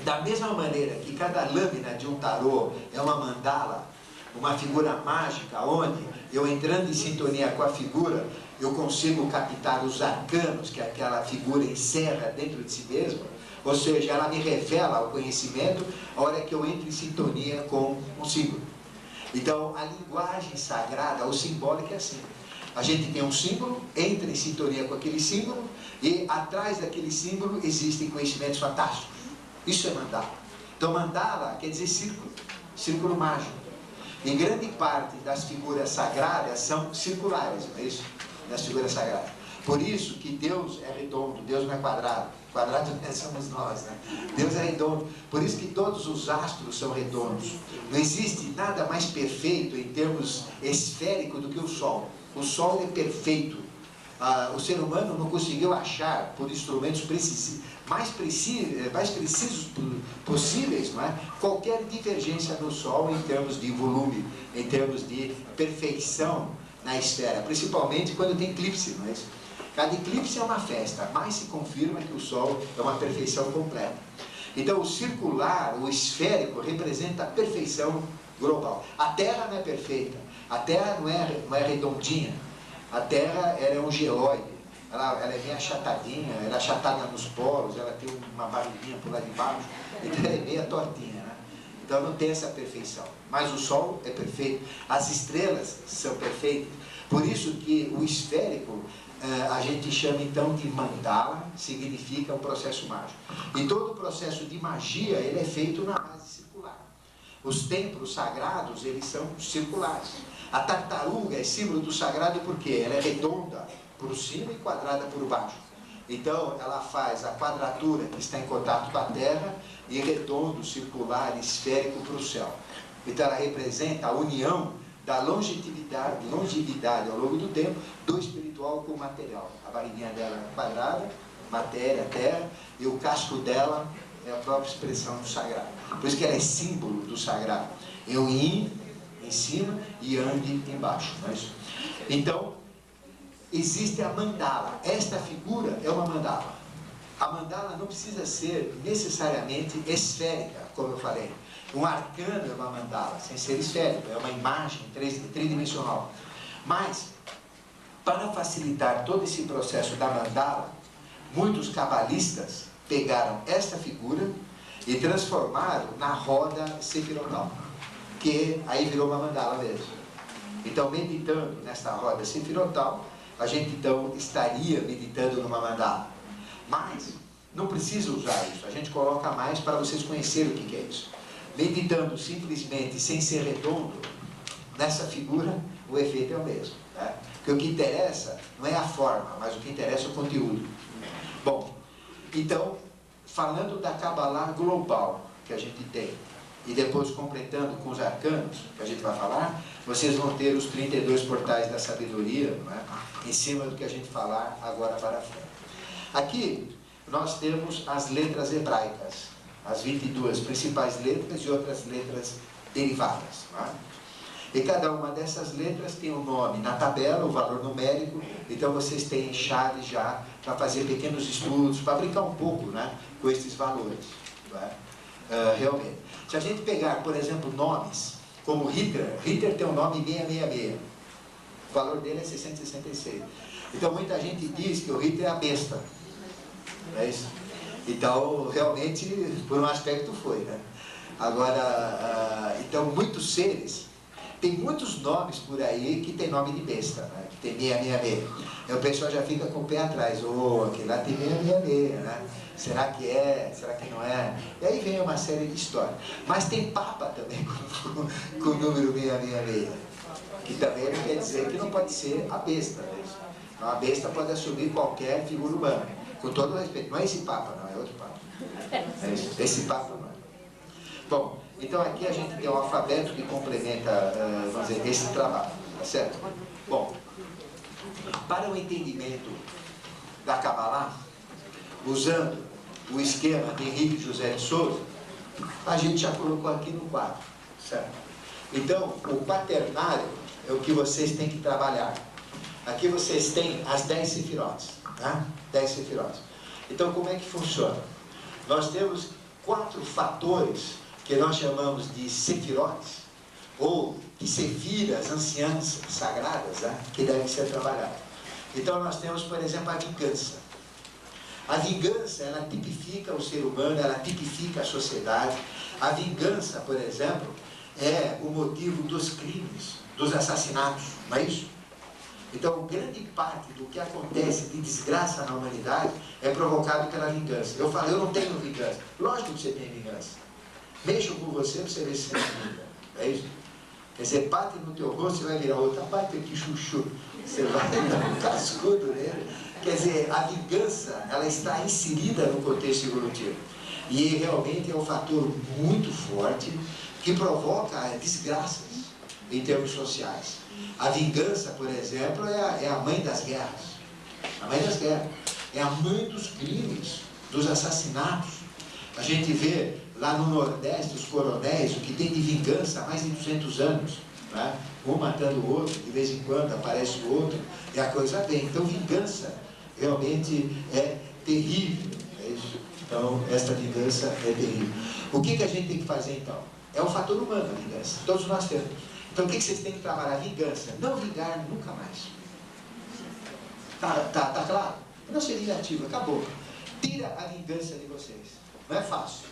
Da mesma maneira que cada lâmina de um tarô é uma mandala, uma figura mágica, onde eu entrando em sintonia com a figura, eu consigo captar os arcanos que aquela figura encerra dentro de si mesma, ou seja, ela me revela o conhecimento a hora que eu entro em sintonia com um símbolo. Então, a linguagem sagrada, ou simbólica é assim. A gente tem um símbolo, entra em sintonia com aquele símbolo, e atrás daquele símbolo existem conhecimentos fantásticos. Isso é mandala. Então, mandala quer dizer círculo, círculo mágico. E grande parte das figuras sagradas são circulares, não é isso? Das figuras sagradas. Por isso que Deus é redondo, Deus não é quadrado. Quadrado somos nós, né? Deus é redondo. Por isso que todos os astros são redondos. Não existe nada mais perfeito em termos esféricos do que o Sol. O Sol é perfeito. O ser humano não conseguiu achar, por instrumentos mais precisos possíveis, não é? Qualquer divergência do Sol em termos de volume, em termos de perfeição na esfera, principalmente quando tem eclipse, não é isso? Cada eclipse é uma festa, mais se confirma que o Sol é uma perfeição completa. Então o circular, o esférico, representa a perfeição global. A Terra não é perfeita, a Terra não é redondinha, a Terra ela é um geóide, ela é meio achatadinha, ela é achatada nos polos, ela tem uma barriguinha por lá de baixo, então ela é meio tortinha, né? Então não tem essa perfeição. Mas o Sol é perfeito, as estrelas são perfeitas, por isso que o esférico a gente chama então de mandala, significa um processo mágico. E todo o processo de magia, ele é feito na base circular. Os templos sagrados, eles são circulares. A tartaruga é símbolo do sagrado porque ela é redonda por cima e quadrada por baixo. Então, ela faz a quadratura que está em contato com a terra e redondo, circular, esférico para o céu. Então, ela representa a união da longevidade ao longo do tempo do espiritual com o material. A barriguinha dela é quadrada, matéria, terra, e o casco dela é a própria expressão do sagrado. Por isso que ela é símbolo do sagrado. É o yin em cima e yang embaixo. Não é isso? Então, existe a mandala. Esta figura é uma mandala. A mandala não precisa ser necessariamente esférica, como eu falei. Um arcano é uma mandala, sem ser esférico, é uma imagem tridimensional. Mas, para facilitar todo esse processo da mandala, muitos cabalistas pegaram esta figura e transformaram na roda sefirotal, que aí virou uma mandala mesmo. Então, meditando nesta roda sefirotal, a gente então estaria meditando numa mandala. Mas, não precisa usar isso, a gente coloca mais para vocês conhecerem o que é isso. Meditando simplesmente, sem ser redondo, nessa figura, o efeito é o mesmo. Né? Porque o que interessa não é a forma, mas o que interessa é o conteúdo. Bom, então, falando da Kabbalah global que a gente tem, e depois completando com os arcanos, que a gente vai falar, vocês vão ter os 32 portais da sabedoria, não é? Em cima do que a gente falar agora para frente. Aqui, nós temos as letras hebraicas, as 22 principais letras e outras letras derivadas. Não é? E cada uma dessas letras tem um nome na tabela, o valor numérico, então vocês têm chave já para fazer pequenos estudos, para brincar um pouco, né, com esses valores. Não é? Realmente. Se a gente pegar, por exemplo, nomes, como Hitler tem o nome 666, o valor dele é 666. Então muita gente diz que o Hitler é a besta. Não é isso? Então, realmente, por um aspecto foi, né? Agora, então, muitos seres, tem muitos nomes por aí que tem nome de besta, né? Que tem 666. Aí o pessoal já fica com o pé atrás, aquele lá tem 666, né? Será que é? Será que não é? E aí vem uma série de histórias. Mas tem Papa também com o número 666, que também não quer dizer que não pode ser a besta. Né? A besta pode assumir qualquer figura humana. Com todo o respeito, não é esse Papa, não, é outro Papa. É esse Papa não é. Bom, então aqui a gente tem um alfabeto que complementa, vamos dizer, esse trabalho, tá certo? Bom, para o entendimento da Kabbalah, usando o esquema de Henrique José de Souza, a gente já colocou aqui no quadro, certo? Então, o quaternário é o que vocês têm que trabalhar. Aqui vocês têm as 10 sefirotes, tá? 10 sefirotes. Então, como é que funciona? Nós temos 4 fatores que nós chamamos de sefirotes, ou de sefiras, anciãs sagradas, né? Que devem ser trabalhadas. Então, nós temos, por exemplo, a vingança. A vingança, ela tipifica o ser humano, ela tipifica a sociedade. A vingança, por exemplo, é o motivo dos crimes, dos assassinatos, não é isso? Então, grande parte do que acontece de desgraça na humanidade é provocado pela vingança. Eu falo, eu não tenho vingança. Lógico que você tem vingança. Mexam com você para você ver se você tem vingança. É isso? Quer dizer, bate no teu rosto, você vai virar outra, bate aqui, chuchu. Você vai dar um cascudo nele. Quer dizer, a vingança, ela está inserida no contexto evolutivo. E realmente é um fator muito forte que provoca desgraças em termos sociais. A vingança, por exemplo, é a mãe das guerras. A mãe das guerras. É a mãe dos crimes, dos assassinatos. A gente vê lá no Nordeste os coronéis, o que tem de vingança há mais de 200 anos. Né? Um matando o outro, de vez em quando aparece o outro, e a coisa vem. Então, vingança realmente é terrível. É isso. Então, esta vingança é terrível. O que a gente tem que fazer, então? É um fator humano a vingança. Todos nós temos. Então, o que vocês têm que trabalhar? Vingança. Não vingar nunca mais. Tá claro? Não ser vingativo. Acabou. Tira a vingança de vocês. Não é fácil.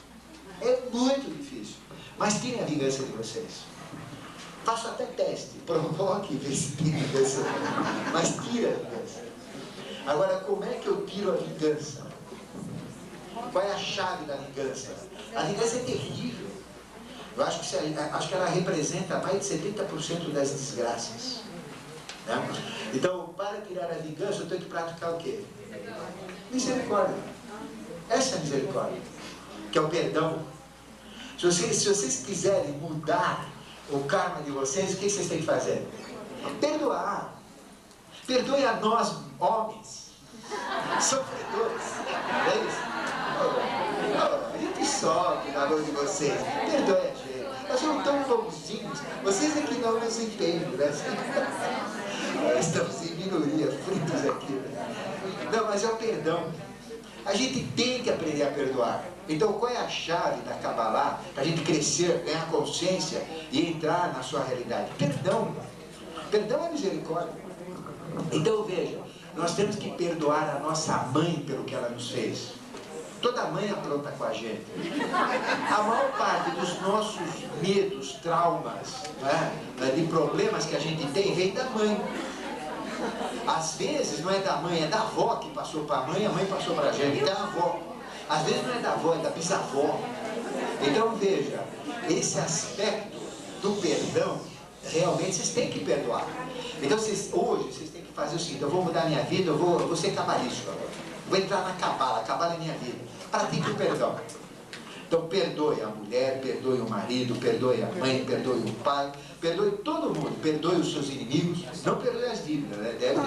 É muito difícil. Mas tirem a vingança de vocês. Faça até teste. Provoque, vê se tem vingança. Mas tira a vingança. Agora, como é que eu tiro a vingança? Qual é a chave da vingança? A vingança é terrível. Eu acho que ela representa mais de 70% das desgraças. Né? Então, para tirar a vingança, eu tenho que praticar o quê? Misericórdia. Essa é a misericórdia, que é o perdão. Se vocês quiserem mudar o karma de vocês, o que vocês têm que fazer? Perdoar. Perdoe a nós, homens, sofredores. É isso? A gente sofre na mão de vocês. Perdoe a gente. Nós somos tão bonzinhos. Vocês é que não nos entendem, né? Estamos em minoria, fritos aqui. Né? Não, mas é o perdão. A gente tem que aprender a perdoar. Então, qual é a chave da Kabbalah para a gente crescer, ganhar consciência e entrar na sua realidade? Perdão. Perdão é misericórdia. Então, veja, nós temos que perdoar a nossa mãe pelo que ela nos fez. Toda mãe apronta com a gente. A maior parte dos nossos medos, traumas, né, de problemas que a gente tem, vem da mãe. Às vezes não é da mãe, é da avó que passou para a mãe passou para a gente, então é a avó. Às vezes não é da avó, é da bisavó. Então veja, esse aspecto do perdão, realmente vocês têm que perdoar. Então hoje vocês têm que fazer o seguinte: eu vou mudar minha vida, eu vou ser cabalístico agora. Vou entrar na Cabala, a Cabala é minha vida. Pratique o perdão. Então perdoe a mulher, perdoe o marido, perdoe a mãe, perdoe o pai, perdoe todo mundo, perdoe os seus inimigos, não perdoe as dívidas, né? Deve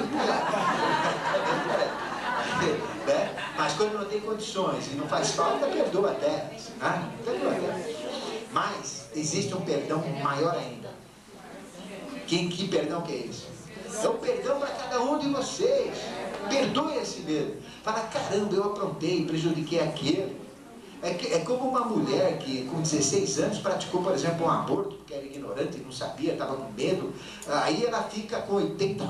né? Mas quando não tem condições e não faz falta, perdoa até. Né? Perdoa até. Mas existe um perdão maior ainda. Que perdão que é esse? É um perdão para cada um de vocês. Perdoe esse medo. Fala, caramba, eu aprontei, prejudiquei aquele. É como uma mulher que com 16 anos praticou, por exemplo, um aborto, porque era ignorante, não sabia, estava com medo. Aí ela fica com 80.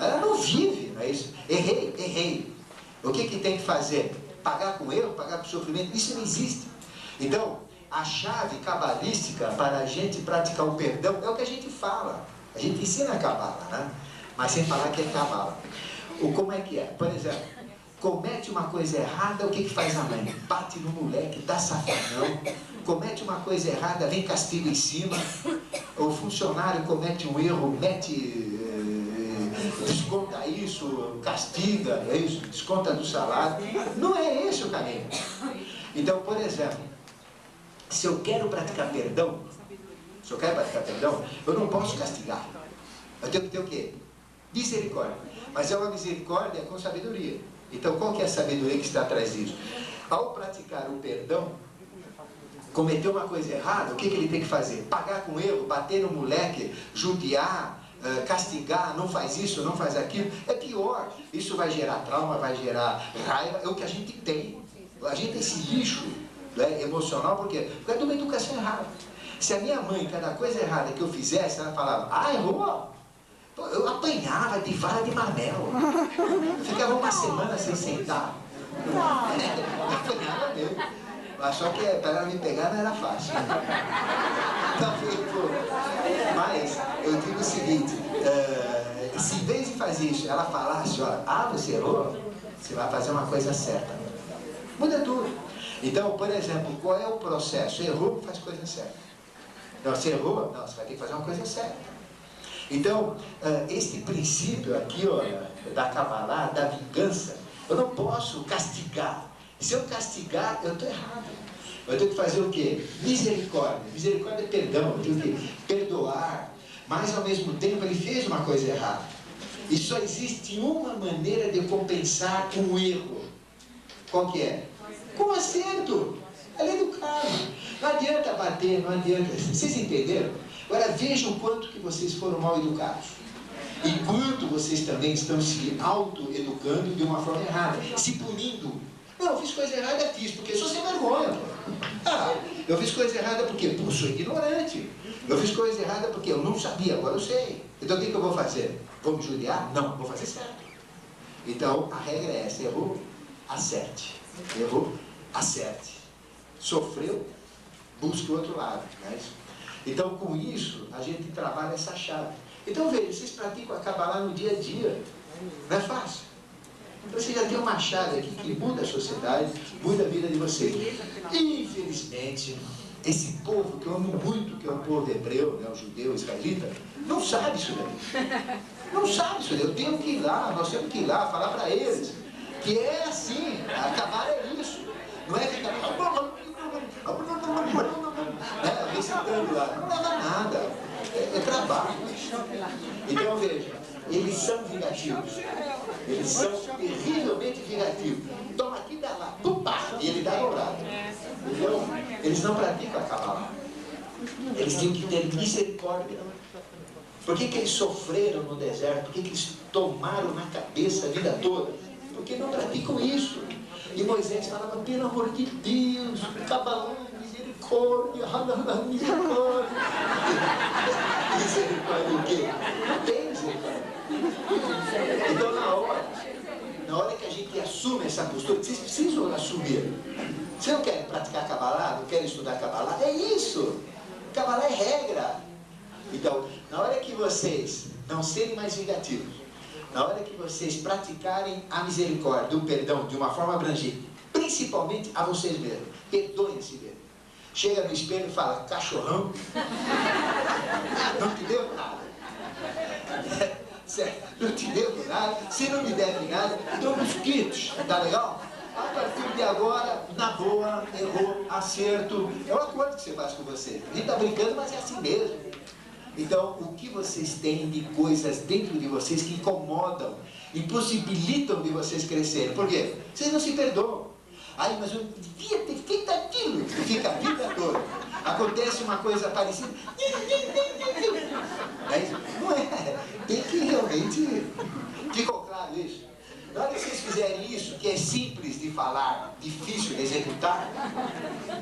Ela não vive, não é isso? Errei. O que tem que fazer? Pagar com erro, pagar com sofrimento? Isso não existe. Então, a chave cabalística para a gente praticar o perdão é o que a gente fala. A gente ensina a Cabala, né? Mas sem falar que é Cabala. Como é que é? Por exemplo, comete uma coisa errada, o que faz a mãe? Bate no moleque, dá safadão. Comete uma coisa errada, vem castigo em cima. O funcionário comete um erro, desconta isso, castiga, é isso, desconta do salário. Não é esse o caminho. Então, por exemplo, se eu quero praticar perdão, eu não posso castigar. Eu tenho que ter o quê? Misericórdia. Mas é uma misericórdia com sabedoria. Então, qual que é a sabedoria que está atrás disso? Ao praticar o perdão, cometeu uma coisa errada, o que ele tem que fazer? Pagar com erro, bater no moleque, judiar, castigar, não faz isso, não faz aquilo. É pior. Isso vai gerar trauma, vai gerar raiva. É o que a gente tem. A gente tem esse lixo, né, emocional, por quê? Porque é de uma educação errada. Se a minha mãe, cada coisa errada que eu fizesse, ela falava, errou. Eu apanhava de vara de marmelo. Ficava uma semana sem sentar. Apanhava mesmo. Só que para ela me pegar não era fácil. Mas eu digo o seguinte, se em vez de fazer isso, ela falasse, olha, você errou, você vai fazer uma coisa certa. Muda tudo. Então, por exemplo, qual é o processo? Errou, faz coisa certa. Não, você errou? Não, você vai ter que fazer uma coisa certa. Então, este princípio aqui, ó, da Kabbalah, da vingança, eu não posso castigar. Se eu castigar, eu estou errado. Eu tenho que fazer o quê? Misericórdia. Misericórdia é perdão, eu tenho que perdoar. Mas, ao mesmo tempo, ele fez uma coisa errada. E só existe uma maneira de compensar um erro. Qual que é? Com acerto. A lei do karma. Não adianta bater, não adianta. Vocês entenderam? Agora vejam quanto que vocês foram mal educados. E quanto vocês também estão se auto-educando de uma forma errada. Se punindo. Não, eu fiz coisa errada, fiz, porque sou sem vergonha. Ah, eu fiz coisa errada porque sou ignorante. Eu fiz coisa errada porque eu não sabia, agora eu sei. Então o que eu vou fazer? Vou me judiar? Não, vou fazer certo. Então a regra é essa: errou, acerte. Errou, acerte. Sofreu, busque o outro lado. Não é isso? Então com isso a gente trabalha essa chave. Então veja, vocês praticam a Kabbalah no dia a dia. Não é fácil. Então você já tem uma chave aqui que muda a sociedade, muda a vida de vocês. Infelizmente, esse povo que eu amo muito, que é o povo hebreu, né, o judeu, o israelita, não sabe isso daí. Não sabe isso daí. Eu tenho que ir lá, nós temos que ir lá, falar para eles que é assim, acabar é isso. Não é ficar recitando lá, não leva nada, é trabalho. Então veja, eles são vingativos. Eles são terrivelmente vingativos. Toma aqui, dá lá, pá, e ele dá dobrado. Então, eles não praticam a Kabbalah. Eles têm que ter misericórdia. Por que eles sofreram no deserto? Por que eles tomaram na cabeça a vida toda? Porque não praticam isso. E Moisés falava, pelo amor de Deus, Kabbalah, misericórdia, misericórdia. Misericórdia o quê? Não tem misericórdia. Então na hora que a gente assume essa postura, vocês precisam assumir. Você não quer praticar Kabbalah, não quer estudar Kabbalah? É isso. Kabbalah é regra. Então, na hora que vocês não serem mais vingativos, na hora que vocês praticarem a misericórdia, o perdão de uma forma abrangente, principalmente a vocês mesmos, perdoem-se mesmo. Chega no espelho e fala, cachorrão, não te devo nada. Certo? Não te devo nada, se não me deve nada, dou uns quitos, tá legal? A partir de agora, na boa, errou, acerto, é um acordo que você faz com você. A gente está brincando, mas é assim mesmo. Então, o que vocês têm de coisas dentro de vocês que incomodam, impossibilitam de vocês crescerem? Por quê? Vocês não se perdoam. Ai, mas eu devia ter feito aquilo. E fica a vida toda. Acontece uma coisa parecida. Não é. Tem que realmente... Ficou claro isso? Na hora que vocês fizerem isso, que é simples de falar, difícil de executar,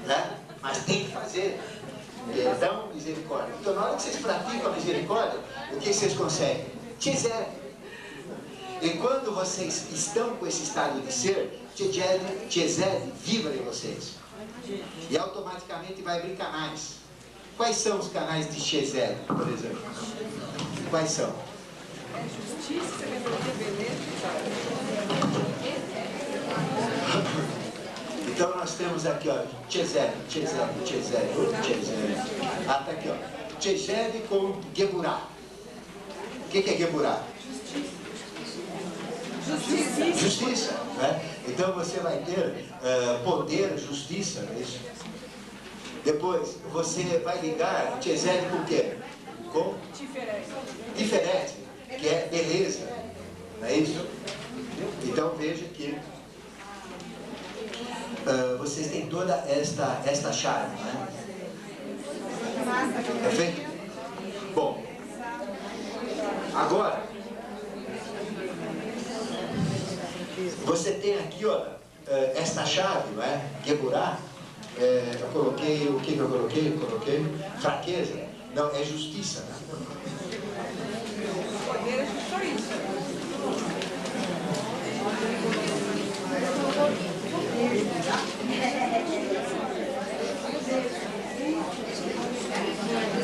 né? Mas tem que fazer. Perdão, misericórdia. Então, na hora que vocês praticam a misericórdia, o que vocês conseguem? Tchezed. E quando vocês estão com esse estado de ser, Tchezed vibra em vocês. E automaticamente vai abrir canais. Quais são os canais de Tchezed, por exemplo? Quais são? É justiça, você quer fazer beleza? Então nós temos aqui, ó, Tchezed. Ah, tá aqui, ó. Tchezed com Geburah. O que é Geburah? Justiça. Né? Então você vai ter poder, justiça, não é isso? Depois você vai ligar Tchezed com o quê? Com? Diferente, que é beleza. Não é isso? Então veja que vocês têm toda esta chave, né? Perfeito? Bom, agora você tem aqui, ó, esta chave, não é? Geburah. Eu coloquei, o que eu coloquei? Eu coloquei fraqueza. Não, é justiça. Né? O poder é só isso.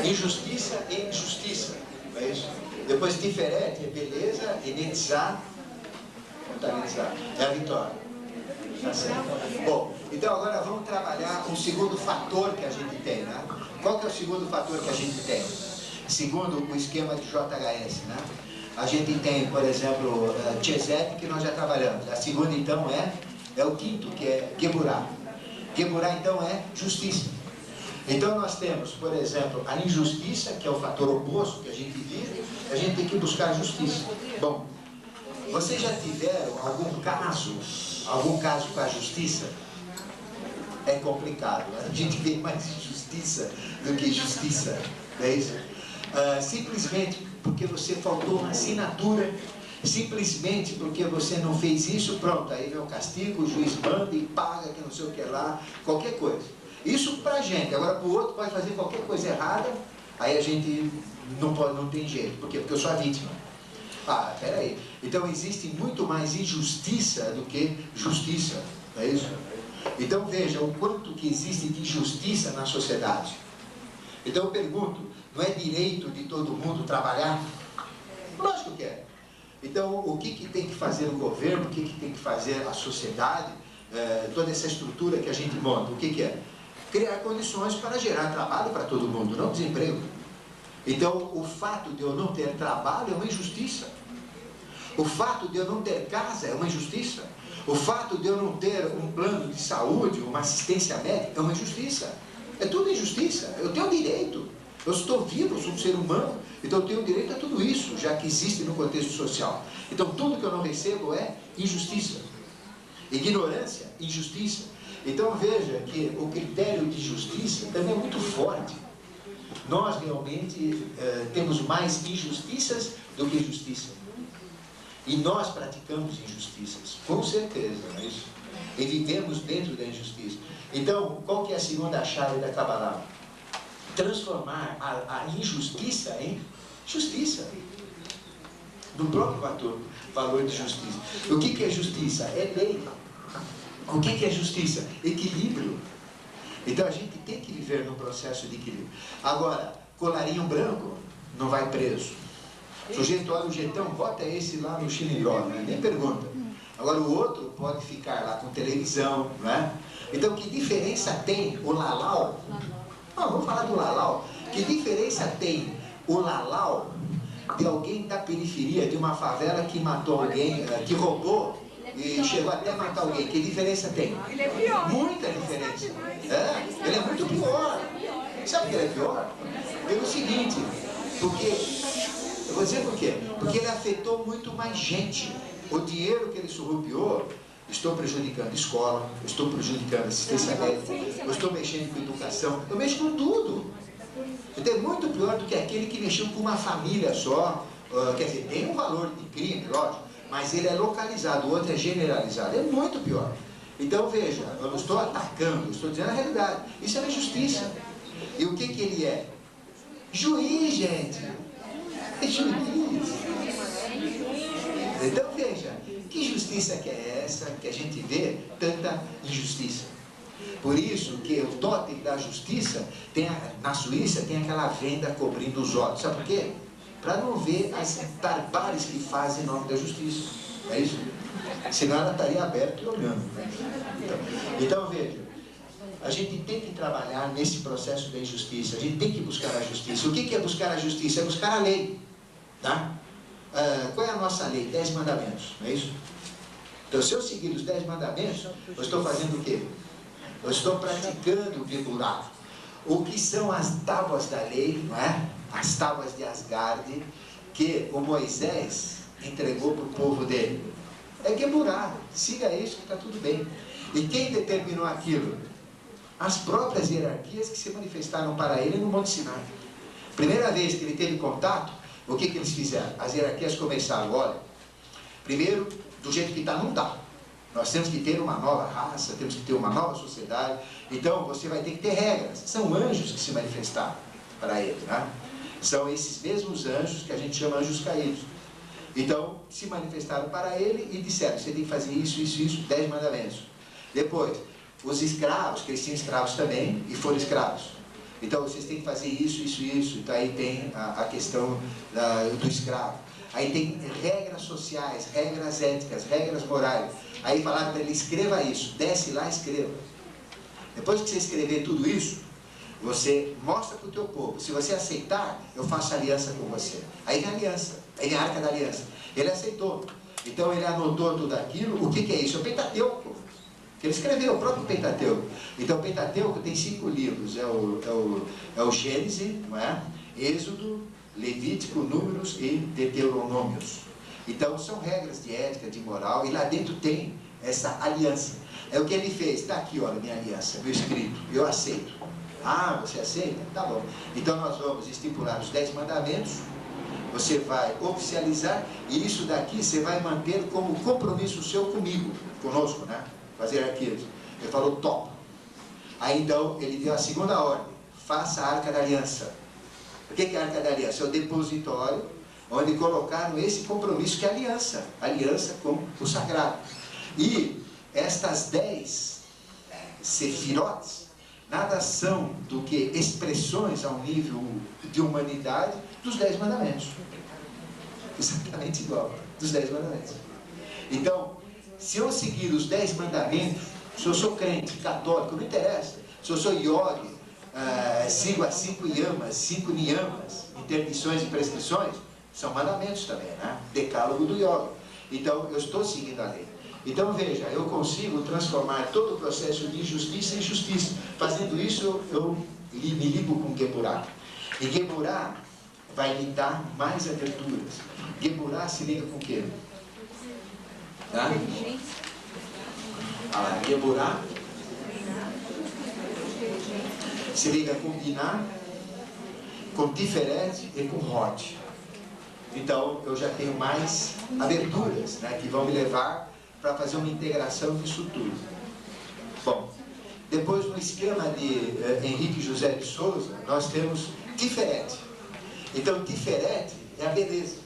Injustiça e injustiça. Não é isso? Depois diferente é beleza e netzah. É a vitória. Tá certo? Bom, Então agora vamos trabalhar um segundo fator que a gente tem, né? Qual que é o segundo fator que a gente tem? Segundo o esquema de JHS, né? A gente tem, por exemplo, Tchezep, que nós já trabalhamos. A segunda, então, é o quinto, que é Geburah. Geburah, então, é justiça. Então nós temos, por exemplo, a injustiça, que é o fator oposto que a gente vive, a gente tem que buscar a justiça. Bom, vocês já tiveram algum caso com a justiça? É complicado, né? A gente vê mais injustiça do que justiça, não é isso? Simplesmente porque você faltou uma assinatura, simplesmente porque você não fez isso, pronto, aí vem o castigo, o juiz manda e paga, que não sei o que lá, qualquer coisa. Isso pra gente, agora pro outro pode fazer qualquer coisa errada, aí a gente não tem jeito. Por quê? Porque eu sou a vítima. Ah, peraí. Então existe muito mais injustiça do que justiça, não é isso? Então veja o quanto que existe de injustiça na sociedade. Então eu pergunto, não é direito de todo mundo trabalhar? Lógico que é. Então o que tem que fazer o governo, o que tem que fazer a sociedade, toda essa estrutura que a gente monta, o que é? Criar condições para gerar trabalho para todo mundo, não desemprego. Então o fato de eu não ter trabalho é uma injustiça. O fato de eu não ter casa é uma injustiça. O fato de eu não ter um plano de saúde, uma assistência médica, é uma injustiça. É tudo injustiça. Eu tenho direito. Eu estou vivo, eu sou um ser humano, então eu tenho direito a tudo isso, já que existe no contexto social. Então tudo que eu não recebo é injustiça. Ignorância, injustiça. Então veja que o critério de justiça também é muito forte. Nós realmente temos mais injustiças do que justiça. E nós praticamos injustiças, com certeza, não é isso? E vivemos dentro da injustiça. Então, qual que é a segunda chave da Kabbalah? Transformar a injustiça em justiça. No próprio valor de justiça. O que é justiça? É lei. O que é justiça? Equilíbrio. Então a gente tem que viver num processo de equilíbrio. Agora, colarinho branco não vai preso. O sujeito olha o jetão, bota esse lá no xilindró, né? Nem pergunta. Agora o outro pode ficar lá com televisão, não é? Então que diferença tem o lalau? Não, vamos falar do lalau. Que diferença tem o lalau de alguém da periferia, de uma favela que matou alguém, que roubou e chegou até a matar alguém? Que diferença tem? Ele é pior. Muita diferença. Ele é muito pior. Sabe que ele é pior? Pelo seguinte, porque... Eu vou dizer por quê? Porque ele afetou muito mais gente. O dinheiro que ele surrupiou, estou prejudicando a escola, eu estou prejudicando a assistência médica, eu estou mexendo com educação, eu mexo com tudo. Então é muito pior do que aquele que mexeu com uma família só. Quer dizer, tem um valor de crime, lógico, mas ele é localizado, o outro é generalizado. É muito pior. Então veja, eu não estou atacando, eu estou dizendo a realidade. Isso é uma injustiça. E o que ele é? Juiz, gente. É juiz. Então veja, que justiça que é essa que a gente vê tanta injustiça? Por isso que o totem da justiça, na Suíça tem aquela venda cobrindo os olhos. Sabe por quê? Para não ver as barbáries que fazem em nome da justiça. É isso? Senão ela estaria aberta e olhando. Né? Então veja, a gente tem que trabalhar nesse processo da injustiça. A gente tem que buscar a justiça. O que é buscar a justiça? É buscar a lei. Tá? Qual é a nossa lei? 10 mandamentos, não é isso? Então, se eu seguir os 10 mandamentos, eu estou fazendo o quê? Eu estou praticando o Geburah. O que são as tábuas da lei, não é? As tábuas de Asgard, que o Moisés entregou para o povo dele. É Geburah. Siga isso que está tudo bem. E quem determinou aquilo? As próprias hierarquias que se manifestaram para ele no Monte Sinai. Primeira vez que ele teve contato, o que eles fizeram? As hierarquias começaram, olha, primeiro, do jeito que está, não dá. Nós temos que ter uma nova raça, temos que ter uma nova sociedade, então você vai ter que ter regras. São anjos que se manifestaram para ele, né? São esses mesmos anjos que a gente chama anjos caídos. Então, se manifestaram para ele e disseram, você tem que fazer isso, isso, isso, 10 mandamentos. Depois, os escravos, que eles tinham escravos também, e foram escravos. Então, vocês têm que fazer isso, isso, isso. Então, aí tem a questão do escravo. Aí tem regras sociais, regras éticas, regras morais. Aí falaram para ele, escreva isso. Desce lá, escreva. Depois que você escrever tudo isso, você mostra para o teu povo. Se você aceitar, eu faço aliança com você. Aí vem a aliança, aí vem a arca da aliança. Ele aceitou. Então ele anotou tudo aquilo. O que é isso? É o Pentateuco. Ele escreveu o próprio Pentateuco. Então o Pentateuco tem 5 livros. É o Gênesis, não é? Êxodo, Levítico, Números e Deuteronômios. Então são regras de ética, de moral. E lá dentro tem essa aliança. É o que ele fez. Está aqui, olha, minha aliança, meu escrito. Eu aceito. Ah, você aceita? Tá bom. Então nós vamos estipular os 10 mandamentos. Você vai oficializar. E isso daqui você vai manter como compromisso seu comigo. Conosco, né? Fazer aquilo. Ele falou, top. Aí então ele deu a segunda ordem. Faça a arca da aliança. O que é a arca da aliança? É o depositório onde colocaram esse compromisso que é a aliança. Aliança com o sagrado. E estas 10 sefirotes nada são do que expressões ao nível de humanidade dos 10 mandamentos. Exatamente igual dos 10 mandamentos. Então, se eu seguir os 10 mandamentos, se eu sou crente, católico, não interessa. Se eu sou yogi, sigo as 5 yamas, 5 niyamas, interdições e prescrições, são mandamentos também, né? Decálogo do yoga. Então, eu estou seguindo a lei. Então, veja, eu consigo transformar todo o processo de justiça em justiça. Fazendo isso, eu me ligo com Geburah. E Geburah vai me dar mais aberturas. Geburah se liga com o quê? Tá? Geburah se liga com Binah, com Tiferet e com Hod. Então, eu já tenho mais aberturas, né, que vão me levar para fazer uma integração disso tudo. Bom, depois no esquema de Henrique José de Souza, nós temos Tiferet. Então, Tiferet é a beleza.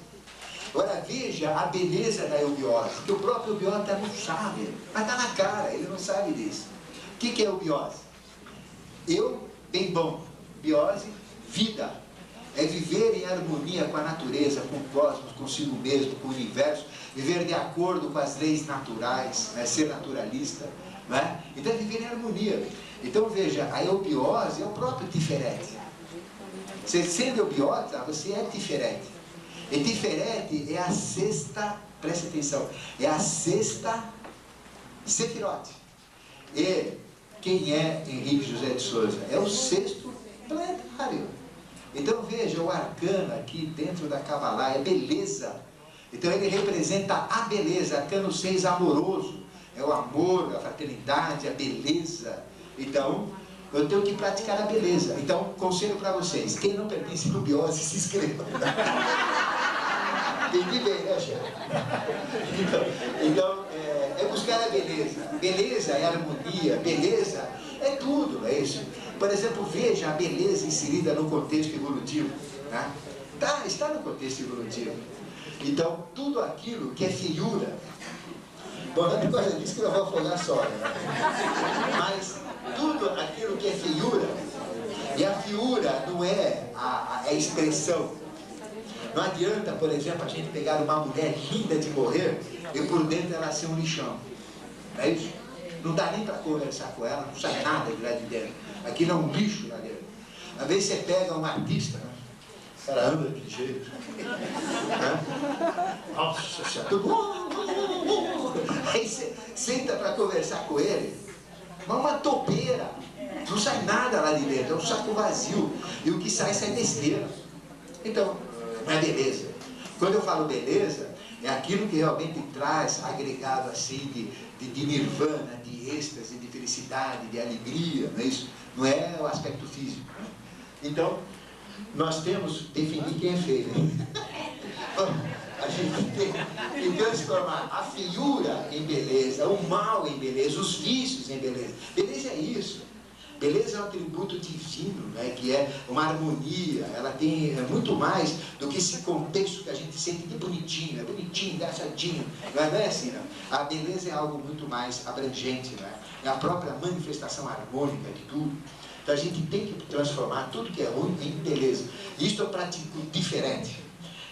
Agora veja a beleza da eubiose, que o próprio eubiota não sabe, mas está na cara, ele não sabe disso. O que é eubiose? Eu, bem bom. Biose, vida. É viver em harmonia com a natureza, com o cosmos, consigo mesmo, com o universo, viver de acordo com as leis naturais, né? Ser naturalista, né? Então é viver em harmonia. Então veja, a eubiose é o próprio Tiferet. Você sendo eubiota, você é Tiferet. E Tiferet é a sexta, preste atenção, é a sexta Sefirote. E quem é Henrique José de Souza? É o sexto planetário. Então veja, o arcano aqui dentro da Kabbalah é beleza. Então ele representa a beleza. Arcano 6 amoroso. É o amor, a fraternidade, a beleza. Então, eu tenho que praticar a beleza. Então, conselho para vocês. Quem não pertence no biose, se inscreva. Entendi bem, né, chefe? Então é buscar a beleza. Beleza é harmonia. Beleza é tudo, é isso. Por exemplo, veja a beleza inserida no contexto evolutivo. Né? Está no contexto evolutivo. Então, tudo aquilo que é feiura. Bom, não é por causa disso que eu vou afogar só, né? Mas tudo aquilo que é feiura, e a feiura não é a expressão. Não adianta, por exemplo, a gente pegar uma mulher linda de morrer e por dentro ela ser um lixão. Não é isso? Não dá nem para conversar com ela, não sai nada de lá de dentro. Aquilo é um lixo lá dentro. Às vezes você pega um artista, né? O cara anda daquele jeito. Né? Nossa Senhora. Aí você senta para conversar com ele, uma topeira. Não sai nada lá de dentro, é um saco vazio. E o que sai besteira. Então, não é beleza. Quando eu falo beleza, é aquilo que realmente traz agregado assim de nirvana, de êxtase, de felicidade, de alegria, não é isso? Não é o aspecto físico. Né? Então, nós temos que definir quem é feio. A gente tem que transformar a feiura em beleza, o mal em beleza, os vícios em beleza. Beleza é isso. Beleza é um atributo divino, né? Que é uma harmonia. Ela tem muito mais do que esse contexto que a gente sente de bonitinho, engraçadinho. Não é assim, não. A beleza é algo muito mais abrangente, né? É a própria manifestação harmônica de tudo. Então a gente tem que transformar tudo que é ruim em beleza. Isto eu pratico diferente.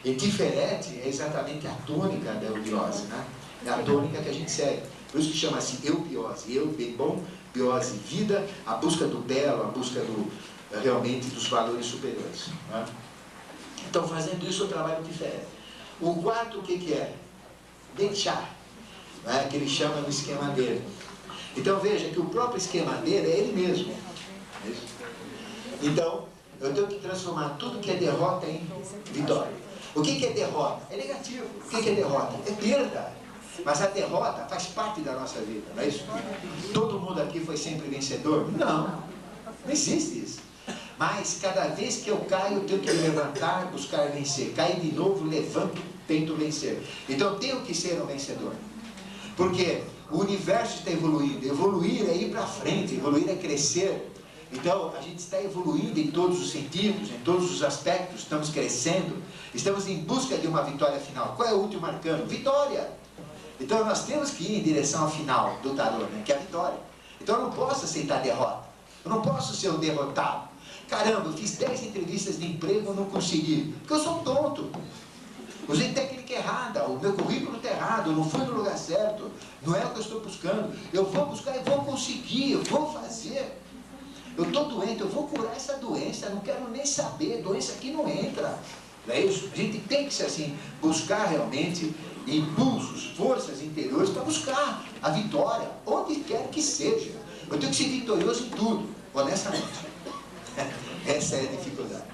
E diferente é exatamente a tônica da eubiose, né? É a tônica que a gente segue. Por isso que chama-se eubiose. Eu, bem bom, biose vida, a busca do belo, a busca realmente dos valores superiores. Né? Então, fazendo isso, o trabalho de fé. O quarto, o que é? Deixar, né? Que ele chama no esquema dele. Então, veja que o próprio esquema dele é ele mesmo. É isso? Então, eu tenho que transformar tudo que é derrota em vitória. O que é derrota? É negativo. O que é derrota? É perda. Mas a derrota faz parte da nossa vida, não é isso? Todo mundo aqui foi sempre vencedor? Não, não existe isso. Mas cada vez que eu caio, eu tenho que me levantar, buscar vencer. Caio de novo, levanto, tento vencer. Então eu tenho que ser um vencedor. Porque o universo está evoluindo. Evoluir é ir para frente, evoluir é crescer. Então a gente está evoluindo em todos os sentidos, em todos os aspectos, estamos crescendo. Estamos em busca de uma vitória final. Qual é o último arcano? Vitória! Então nós temos que ir em direção ao final do tarô, né? Que é a vitória. Então eu não posso aceitar derrota. Eu não posso ser um derrotado. Caramba, eu fiz 10 entrevistas de emprego e não consegui. Porque eu sou tonto. Usei técnica errada, o meu currículo está errado, eu não fui no lugar certo. Não é o que eu estou buscando. Eu vou buscar e vou conseguir, eu vou fazer. Eu estou doente, eu vou curar essa doença, não quero nem saber, doença aqui não entra. Não é isso? A gente tem que ser assim, buscar realmente impulsos, forças interiores para buscar a vitória, onde quer que seja. Eu tenho que ser vitorioso em tudo, honestamente. Essa é a dificuldade.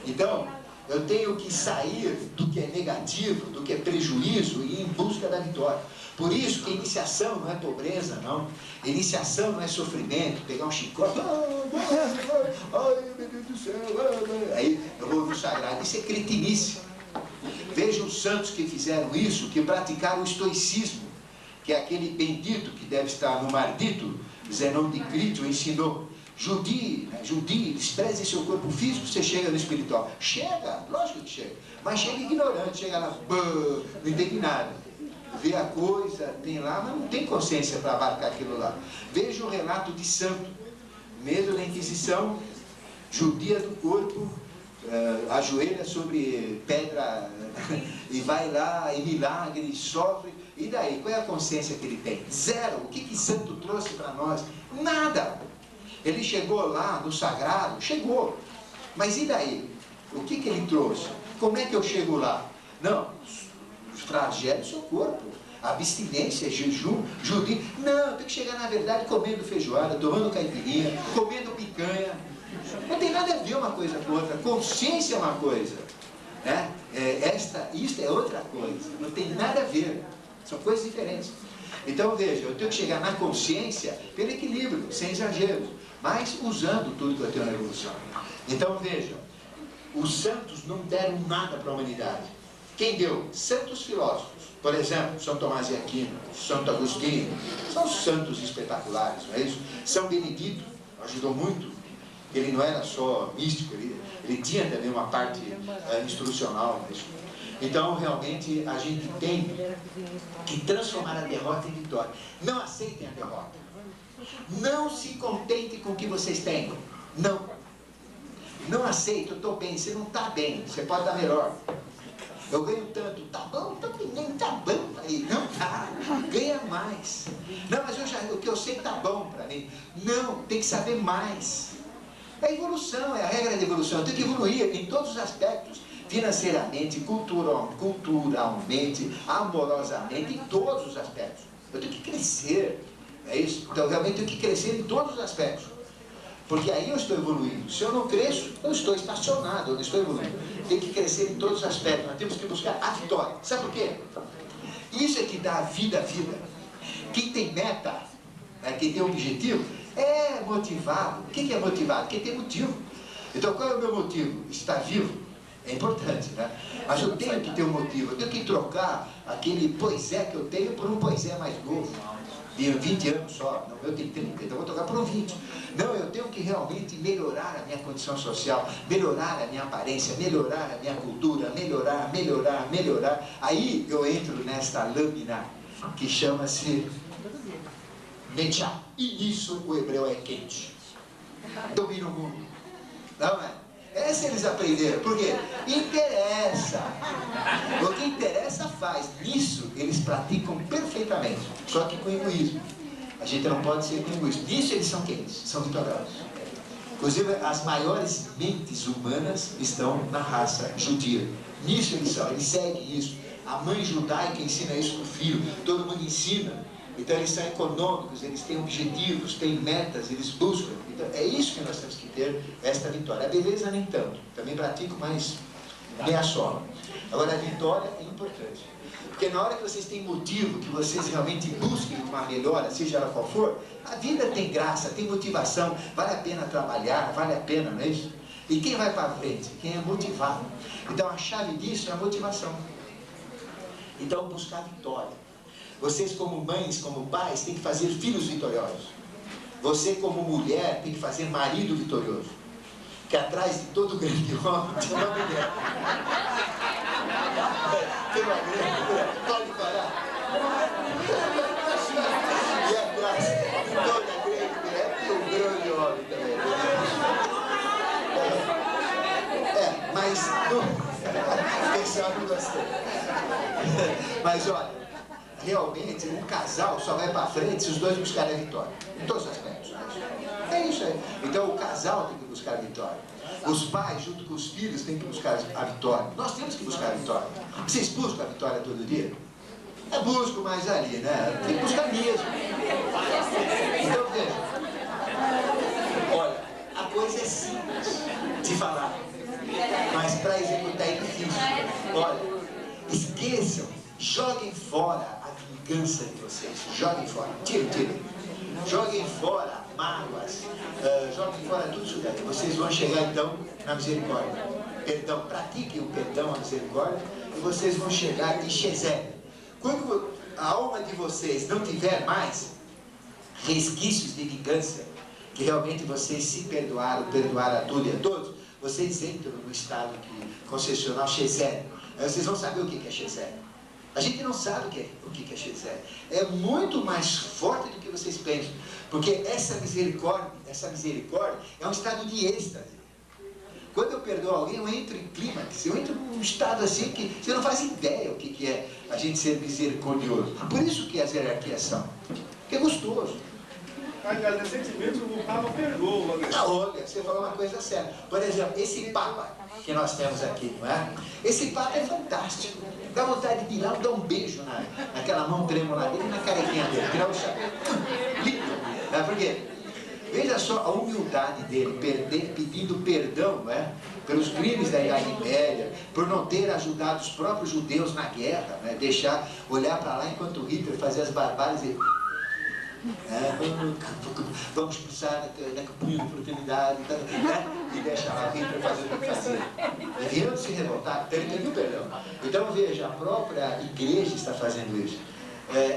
Então, eu tenho que sair do que é negativo, do que é prejuízo e ir em busca da vitória. Por isso que a iniciação não é pobreza, não. A iniciação não é sofrimento, pegar um chicote, ai meu Deus do céu, aí eu vou no sagrado. Isso é cretinice. Veja os santos que fizeram isso, que praticaram o estoicismo, que é aquele bendito que deve estar no mardito, Zenão de Crítio ensinou. Judie, despreze seu corpo físico, você chega no espiritual. Chega, lógico que chega. Mas chega ignorante, chega lá, não entende nada. Vê a coisa, tem lá, mas não tem consciência para abarcar aquilo lá. Veja o relato de santo. Medo da Inquisição, judia do corpo, ajoelha sobre pedra e vai lá, e milagre, sofre. E daí, qual é a consciência que ele tem? Zero. O que santo trouxe para nós? Nada. Ele chegou lá no sagrado, chegou. Mas e daí? O que ele trouxe? Como é que eu chego lá? Não, flagele o seu corpo. Abstinência, jejum, judia. Não, tem que chegar na verdade comendo feijoada, tomando caipirinha, comendo picanha. Não tem nada a ver uma coisa com outra. Consciência é uma coisa, né? Isto é outra coisa. Não tem nada a ver. São coisas diferentes. Então veja, eu tenho que chegar na consciência pelo equilíbrio, sem exageros, mas usando tudo que eu tenho na evolução. Então veja, os santos não deram nada para a humanidade. Quem deu? Santos filósofos. Por exemplo, São Tomás de Aquino, Santo Agostinho, são santos espetaculares, não é isso? São Benedito ajudou muito. Ele não era só místico, ele tinha também uma parte instrucional, não é isso? Então, realmente, a gente tem que transformar a derrota em vitória. Não aceitem a derrota. Não se contente com o que vocês têm. Não. Não aceito, eu estou bem. Você não está bem, você pode estar melhor. Eu ganho tanto, tá bom, nem tá bom para mim. Não tá, ganha mais. Não, mas o que eu sei tá bom para mim. Não, tem que saber mais. É a evolução, é a regra da evolução. Eu tenho que evoluir em todos os aspectos. Financeiramente, culturalmente, amorosamente, em todos os aspectos. Eu tenho que crescer. É isso? Então, realmente, eu tenho que crescer em todos os aspectos. Porque aí eu estou evoluindo. Se eu não cresço, eu estou estacionado, eu não estou evoluindo. Tem que crescer em todos os aspectos. Nós temos que buscar a vitória. Sabe por quê? Isso é que dá a vida. Quem tem meta, quem tem objetivo, é motivado. O que é motivado? Quem tem motivo. Então, qual é o meu motivo? Estar vivo. É importante, né? Mas eu tenho que ter um motivo. Eu tenho que trocar aquele poisé que eu tenho por um poisé mais novo. De 20 anos só, não, eu tenho 30, então eu vou tocar por um 20. Não, eu tenho que realmente melhorar a minha condição social, melhorar a minha aparência, melhorar a minha cultura, melhorar. Aí eu entro nesta lâmina que chama-se Nechá. E nisso o hebreu é quente. Domina o mundo. Não é? Essa eles aprenderam. Por quê? Interessa. O que interessa faz. Nisso eles praticam perfeitamente. Só que com egoísmo. A gente não pode ser egoísta. Nisso eles são quentes, são vitoriosos. Inclusive, as maiores mentes humanas estão na raça judia. Nisso eles são, eles seguem isso. A mãe judaica ensina isso para o filho, todo mundo ensina. Então eles são econômicos, eles têm objetivos, têm metas, eles buscam. Então é isso que nós temos que ter, esta vitória. A beleza nem tanto, também pratico, mas nem a sola. Agora a vitória é importante. Porque na hora que vocês têm motivo, que vocês realmente busquem uma melhora, seja ela qual for, a vida tem graça, tem motivação, vale a pena trabalhar, vale a pena, não é isso? E quem vai para frente? Quem é motivado. Então a chave disso é a motivação. Então buscar a vitória. Vocês como mães, como pais, têm que fazer filhos vitoriosos. Você como mulher tem que fazer marido vitorioso. Que atrás de todo grande homem tem uma mulher. Tem uma grande mulher. Pode parar. E atrás de toda grande mulher tem um grande homem também. Mas não... Pensando bastante. Mas olha, realmente um casal só vai para frente se os dois buscarem a vitória. Em todos os aspectos. É isso aí. Então o casal tem que buscar a vitória. Os pais, junto com os filhos, têm que buscar a vitória. Nós temos que buscar a vitória. Vocês buscam a vitória todo dia? Eu busco mais ali, né? Tem que buscar mesmo. Então veja. Olha, a coisa é simples de falar, mas para executar é difícil. Olha, esqueçam, joguem fora a vingança de vocês. Joguem fora. Tirem. Joguem fora mágoas. Joguem fora tudo isso daí. Vocês vão chegar então na misericórdia. Perdão, pratiquem o perdão, a misericórdia, e vocês vão chegar em Shezé. Quando a alma de vocês não tiver mais resquícios de vingança, que realmente vocês se perdoaram a tudo e a todos, vocês entram no estado concessional Shezé. Aí vocês vão saber o que é Shezé. A gente não sabe o que é Shezé. É muito mais forte do que vocês pensam. Porque essa misericórdia é um estado de êxtase. Quando eu perdoo alguém, eu entro em clímax, eu entro num estado assim que você não faz ideia o que é a gente ser misericordioso. Por isso que as hierarquias são. Porque é gostoso. Aliás, recentemente o Papa perdoou uma vez. Olha, você falou uma coisa séria. Por exemplo, esse Papa que nós temos aqui, não é? Esse Papa é fantástico. Dá vontade de ir lá, dar um beijo naquela mão trêmula dele e na carequinha dele. Tirar o chapéu. Lindo. Por quê? Veja só a humildade dele, pedindo perdão, não é? Pelos crimes da Idade Média, por não ter ajudado os próprios judeus na guerra, né? Deixar, olhar para lá enquanto Hitler fazia as barbáries e... vamos expulsar da punho de fraternidade, né? E deixa lá Hitler fazer o que fazia. Deviam se revoltar, ele pediu perdão. Então veja, a própria igreja está fazendo isso.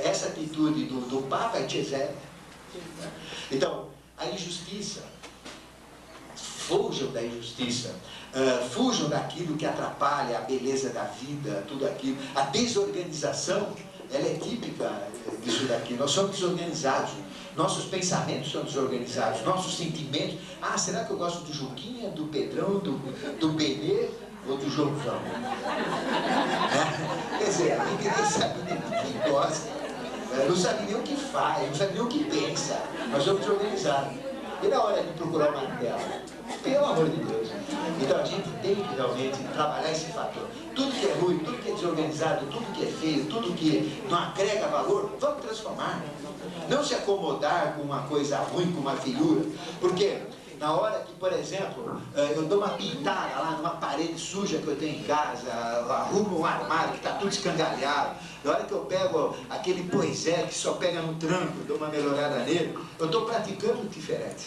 Essa atitude do Papa é Shezé. Então, a injustiça, fujam da injustiça, fujam daquilo que atrapalha a beleza da vida, tudo aquilo. A desorganização, ela é típica disso daqui. Nós somos desorganizados, nossos pensamentos são desorganizados, nossos sentimentos. Ah, será que eu gosto do Juquinha, do Pedrão, do Benê ou do Joãozão? Quer dizer, ninguém sabe nem quem gosta. Não sabe nem o que faz, não sabe nem o que pensa. Nós somos desorganizados. E na hora de procurar uma tela, pelo amor de Deus. Então a gente tem que realmente trabalhar esse fator. Tudo que é ruim, tudo que é desorganizado, tudo que é feio, tudo que não agrega valor, vamos transformar. Não se acomodar com uma coisa ruim, com uma feiura. Porque na hora que, por exemplo, eu dou uma pintada lá numa parede suja que eu tenho em casa, arrumo um armário que está tudo escangalhado, na hora que eu pego aquele poisé que só pega no tranco, dou uma melhorada nele, eu estou praticando diferente.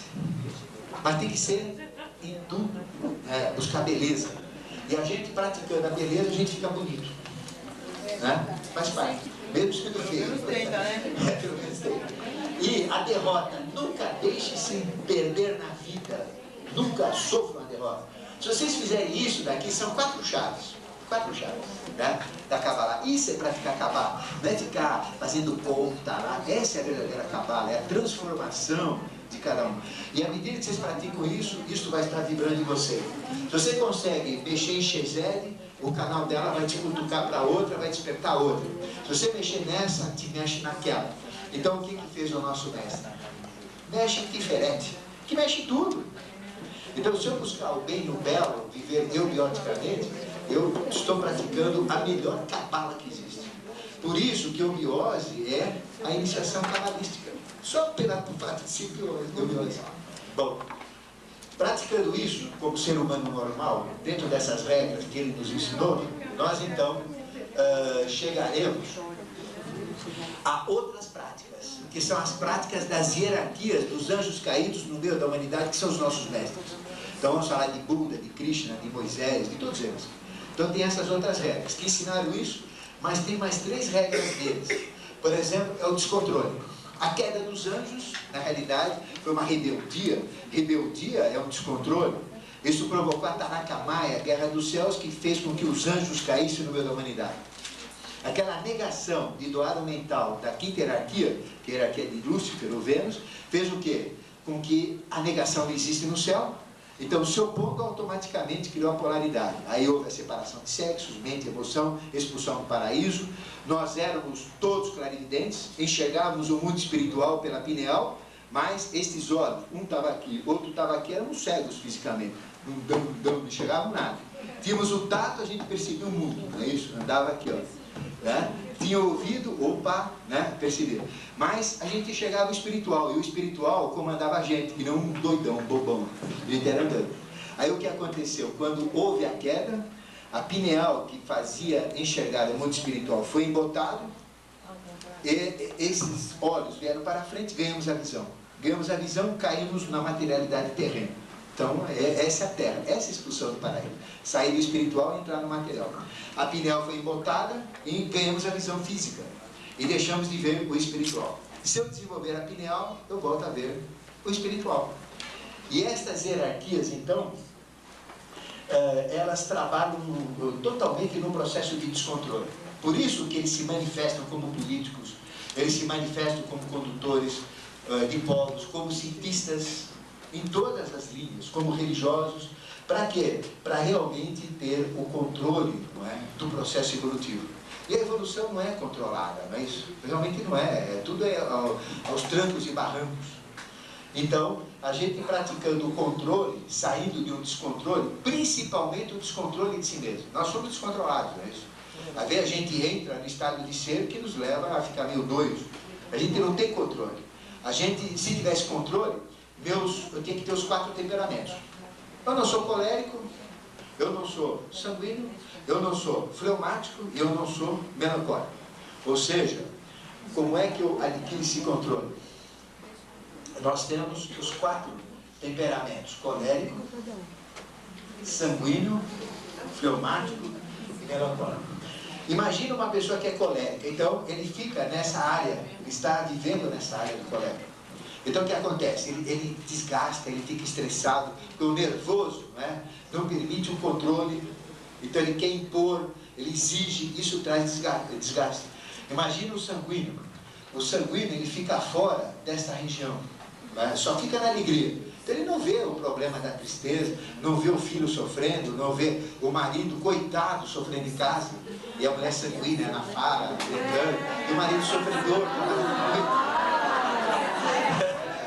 Mas tem que ser em tudo, buscar beleza. E a gente praticando a beleza, a gente fica bonito. Né? Faz parte. Mesmo sendo feio. Pelo menos tenta, né? Pelo menos tenta. E a derrota, nunca deixe se perder na vida. Nunca sofra uma derrota. Se vocês fizerem isso daqui, são 4 chaves. 4 chaves, né? Da Kabbalah. Isso é praticar Kabbalah. Não é ficar fazendo conta lá. Essa é a verdadeira Kabbalah, é a transformação de cada um. E à medida que vocês praticam isso, isso vai estar vibrando em você. Se você consegue mexer em Shezé, o canal dela vai te cutucar para outra, vai despertar outra. Se você mexer nessa, te mexe naquela. Então, o que fez o nosso mestre? Mexe diferente, que mexe em tudo. Então, se eu buscar o bem e o belo, viver eubioticamente, eu estou praticando a melhor cabala que existe. Por isso que a eubiose é a iniciação cabalística. Só pelo fato de ser eubiose. Bom, praticando isso, como ser humano normal, dentro dessas regras que ele nos ensinou, nós então chegaremos a outras práticas, que são as práticas das hierarquias dos anjos caídos no meio da humanidade, que são os nossos mestres. Então vamos falar de Buda, de Krishna, de Moisés, de todos eles. Então tem essas outras regras, que ensinaram isso, mas tem mais 3 regras deles. Por exemplo, é o descontrole. A queda dos anjos, na realidade, foi uma rebeldia. Rebeldia é um descontrole. Isso provocou a Tarakamaya, a guerra dos céus, que fez com que os anjos caíssem no meio da humanidade. Aquela negação de doado mental da quinta hierarquia, que é a hierarquia de Lúcifer ou Vênus, fez o quê? Com que a negação não existe no céu. Então, se opondo, automaticamente criou a polaridade. Aí houve a separação de sexos, mente e emoção, expulsão do paraíso. Nós éramos todos clarividentes, enxergávamos o mundo espiritual pela pineal, mas estes olhos, um estava aqui, outro estava aqui, éramos cegos fisicamente, não enxergavam nada. Tínhamos o tato, a gente percebia o mundo, não é isso? Andava aqui, ó. Né? Tinha ouvido, opa, né? Percebia. Mas a gente enxergava o espiritual, e o espiritual comandava a gente, e não um doidão, um bobão. A gente era andando. Aí o que aconteceu? Quando houve a queda, a pineal que fazia enxergar o mundo espiritual foi embotado, e esses olhos vieram para frente, ganhamos a visão. Ganhamos a visão, caímos na materialidade terrena. Então, essa é a terra, essa é a expulsão do paraíso. Sair do espiritual e entrar no material. A pineal foi embotada e ganhamos a visão física. E deixamos de ver o espiritual. Se eu desenvolver a pineal, eu volto a ver o espiritual. E estas hierarquias, então, elas trabalham totalmente no processo de descontrole. Por isso que eles se manifestam como políticos, eles se manifestam como condutores de povos, como cientistas, em todas as linhas, como religiosos. Para quê? Para realmente ter o controle, não é, do processo evolutivo. E a evolução não é controlada, não é isso? Realmente não é, tudo é aos trancos e barrancos. Então, a gente praticando o controle, saindo de um descontrole, principalmente o descontrole de si mesmo. Nós somos descontrolados, não é isso? Às vezes a gente entra no estado de ser que nos leva a ficar meio doido. A gente não tem controle. A gente, se tivesse controle, eu tenho que ter os 4 temperamentos. Eu não sou colérico, eu não sou sanguíneo, eu não sou fleumático e eu não sou melancólico. Ou seja, como é que eu adquiro esse controle? Nós temos os 4 temperamentos: colérico, sanguíneo, fleumático e melancólico. Imagina uma pessoa que é colérica, então ele fica nessa área, ele está vivendo nessa área do colérico. Então o que acontece? Ele desgasta, ele fica estressado, o nervoso, não permite o controle, então ele quer impor, ele exige, isso traz desgaste. Imagina o sanguíneo. O sanguíneo, ele fica fora dessa região, só fica na alegria. Então ele não vê o problema da tristeza, não vê o filho sofrendo, não vê o marido, coitado, sofrendo em casa, e a mulher sanguínea na farra, gritando, e o marido sofredor,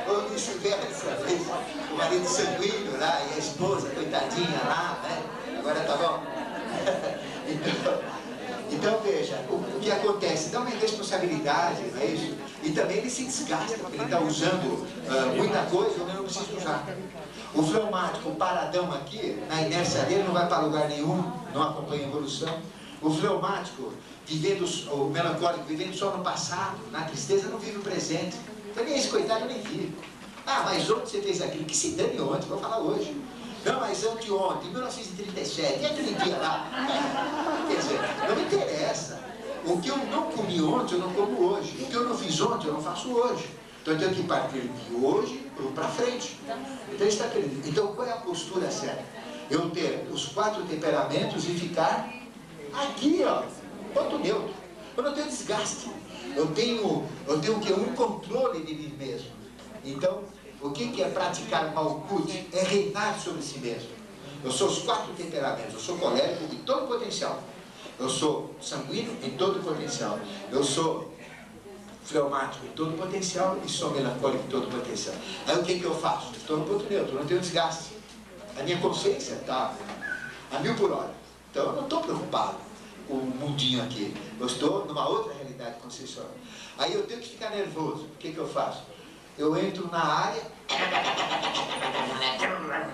ou vice-versa, o marido sanguíneo lá, e a esposa, coitadinha lá, agora tá bom? Então veja, o que acontece? Dá uma irresponsabilidade, não é isso? E também ele se desgasta, porque ele está usando muita coisa, eu não preciso usar. O fleumático, o paradão aqui, na inércia dele, não vai para lugar nenhum, não acompanha a evolução. O fleumático, o melancólico, vivendo só no passado, na tristeza, não vive o presente. Também esse coitado nem vive. Ah, mas ontem você fez aquilo, que se dane ontem, vou falar hoje. Não, mas anteontem, 1937, e aquele dia lá? Quer dizer, não me interessa. O que eu não comi ontem, eu não como hoje. O que eu não fiz ontem, eu não faço hoje. Então eu tenho que partir de hoje para frente. Então, está querendo. Então qual é a postura certa? Eu ter os 4 temperamentos e ficar aqui, ó, ponto neutro. Eu não tenho desgaste. Eu tenho que um controle de mim mesmo. Então, o que é praticar Malkuth? É reinar sobre si mesmo. Eu sou os 4 temperamentos. Eu sou colérico em todo o potencial. Eu sou sanguíneo em todo o potencial. Eu sou fleumático em todo potencial e sou melancólico em todo potencial. Aí o que eu faço? Estou no ponto neutro, não tenho desgaste. A minha consciência está a 1000 por hora. Então eu não estou preocupado com o mundinho aqui. Eu estou numa outra realidade consciencial. Aí eu tenho que ficar nervoso. O que eu faço? Eu entro na área,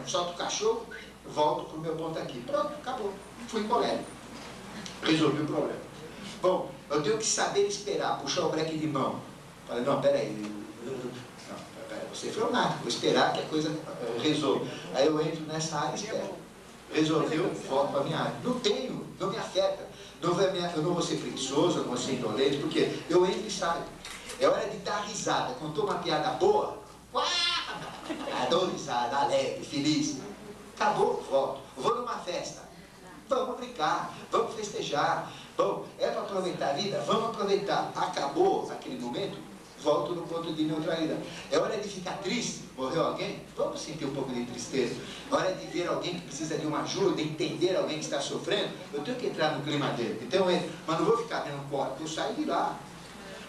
solto o cachorro, volto para o meu ponto aqui. Pronto, acabou. Fui colérico. Resolvi o problema. Bom, eu tenho que saber esperar, puxar o breque de mão. Falei, não, peraí. Não, você é fleumático, vou esperar que a coisa resolva. Aí eu entro nessa área e espero. Resolveu, volto para a minha área. Não tenho, não me afeta. Eu não vou ser preguiçoso, eu não vou ser indolente, porque eu entro e saio. É hora de dar risada. Contou uma piada boa, dou risada, alegre, feliz. Acabou, volto. Vou numa festa. Vamos brincar, vamos festejar. Bom, é para aproveitar a vida? Vamos aproveitar. Acabou aquele momento, volto no ponto de neutralidade. É hora de ficar triste? Morreu alguém? Vamos sentir um pouco de tristeza. É hora de ver alguém que precisa de uma ajuda, entender alguém que está sofrendo. Eu tenho que entrar no clima dele. Então, mas não vou ficar melancólico, eu saio de lá.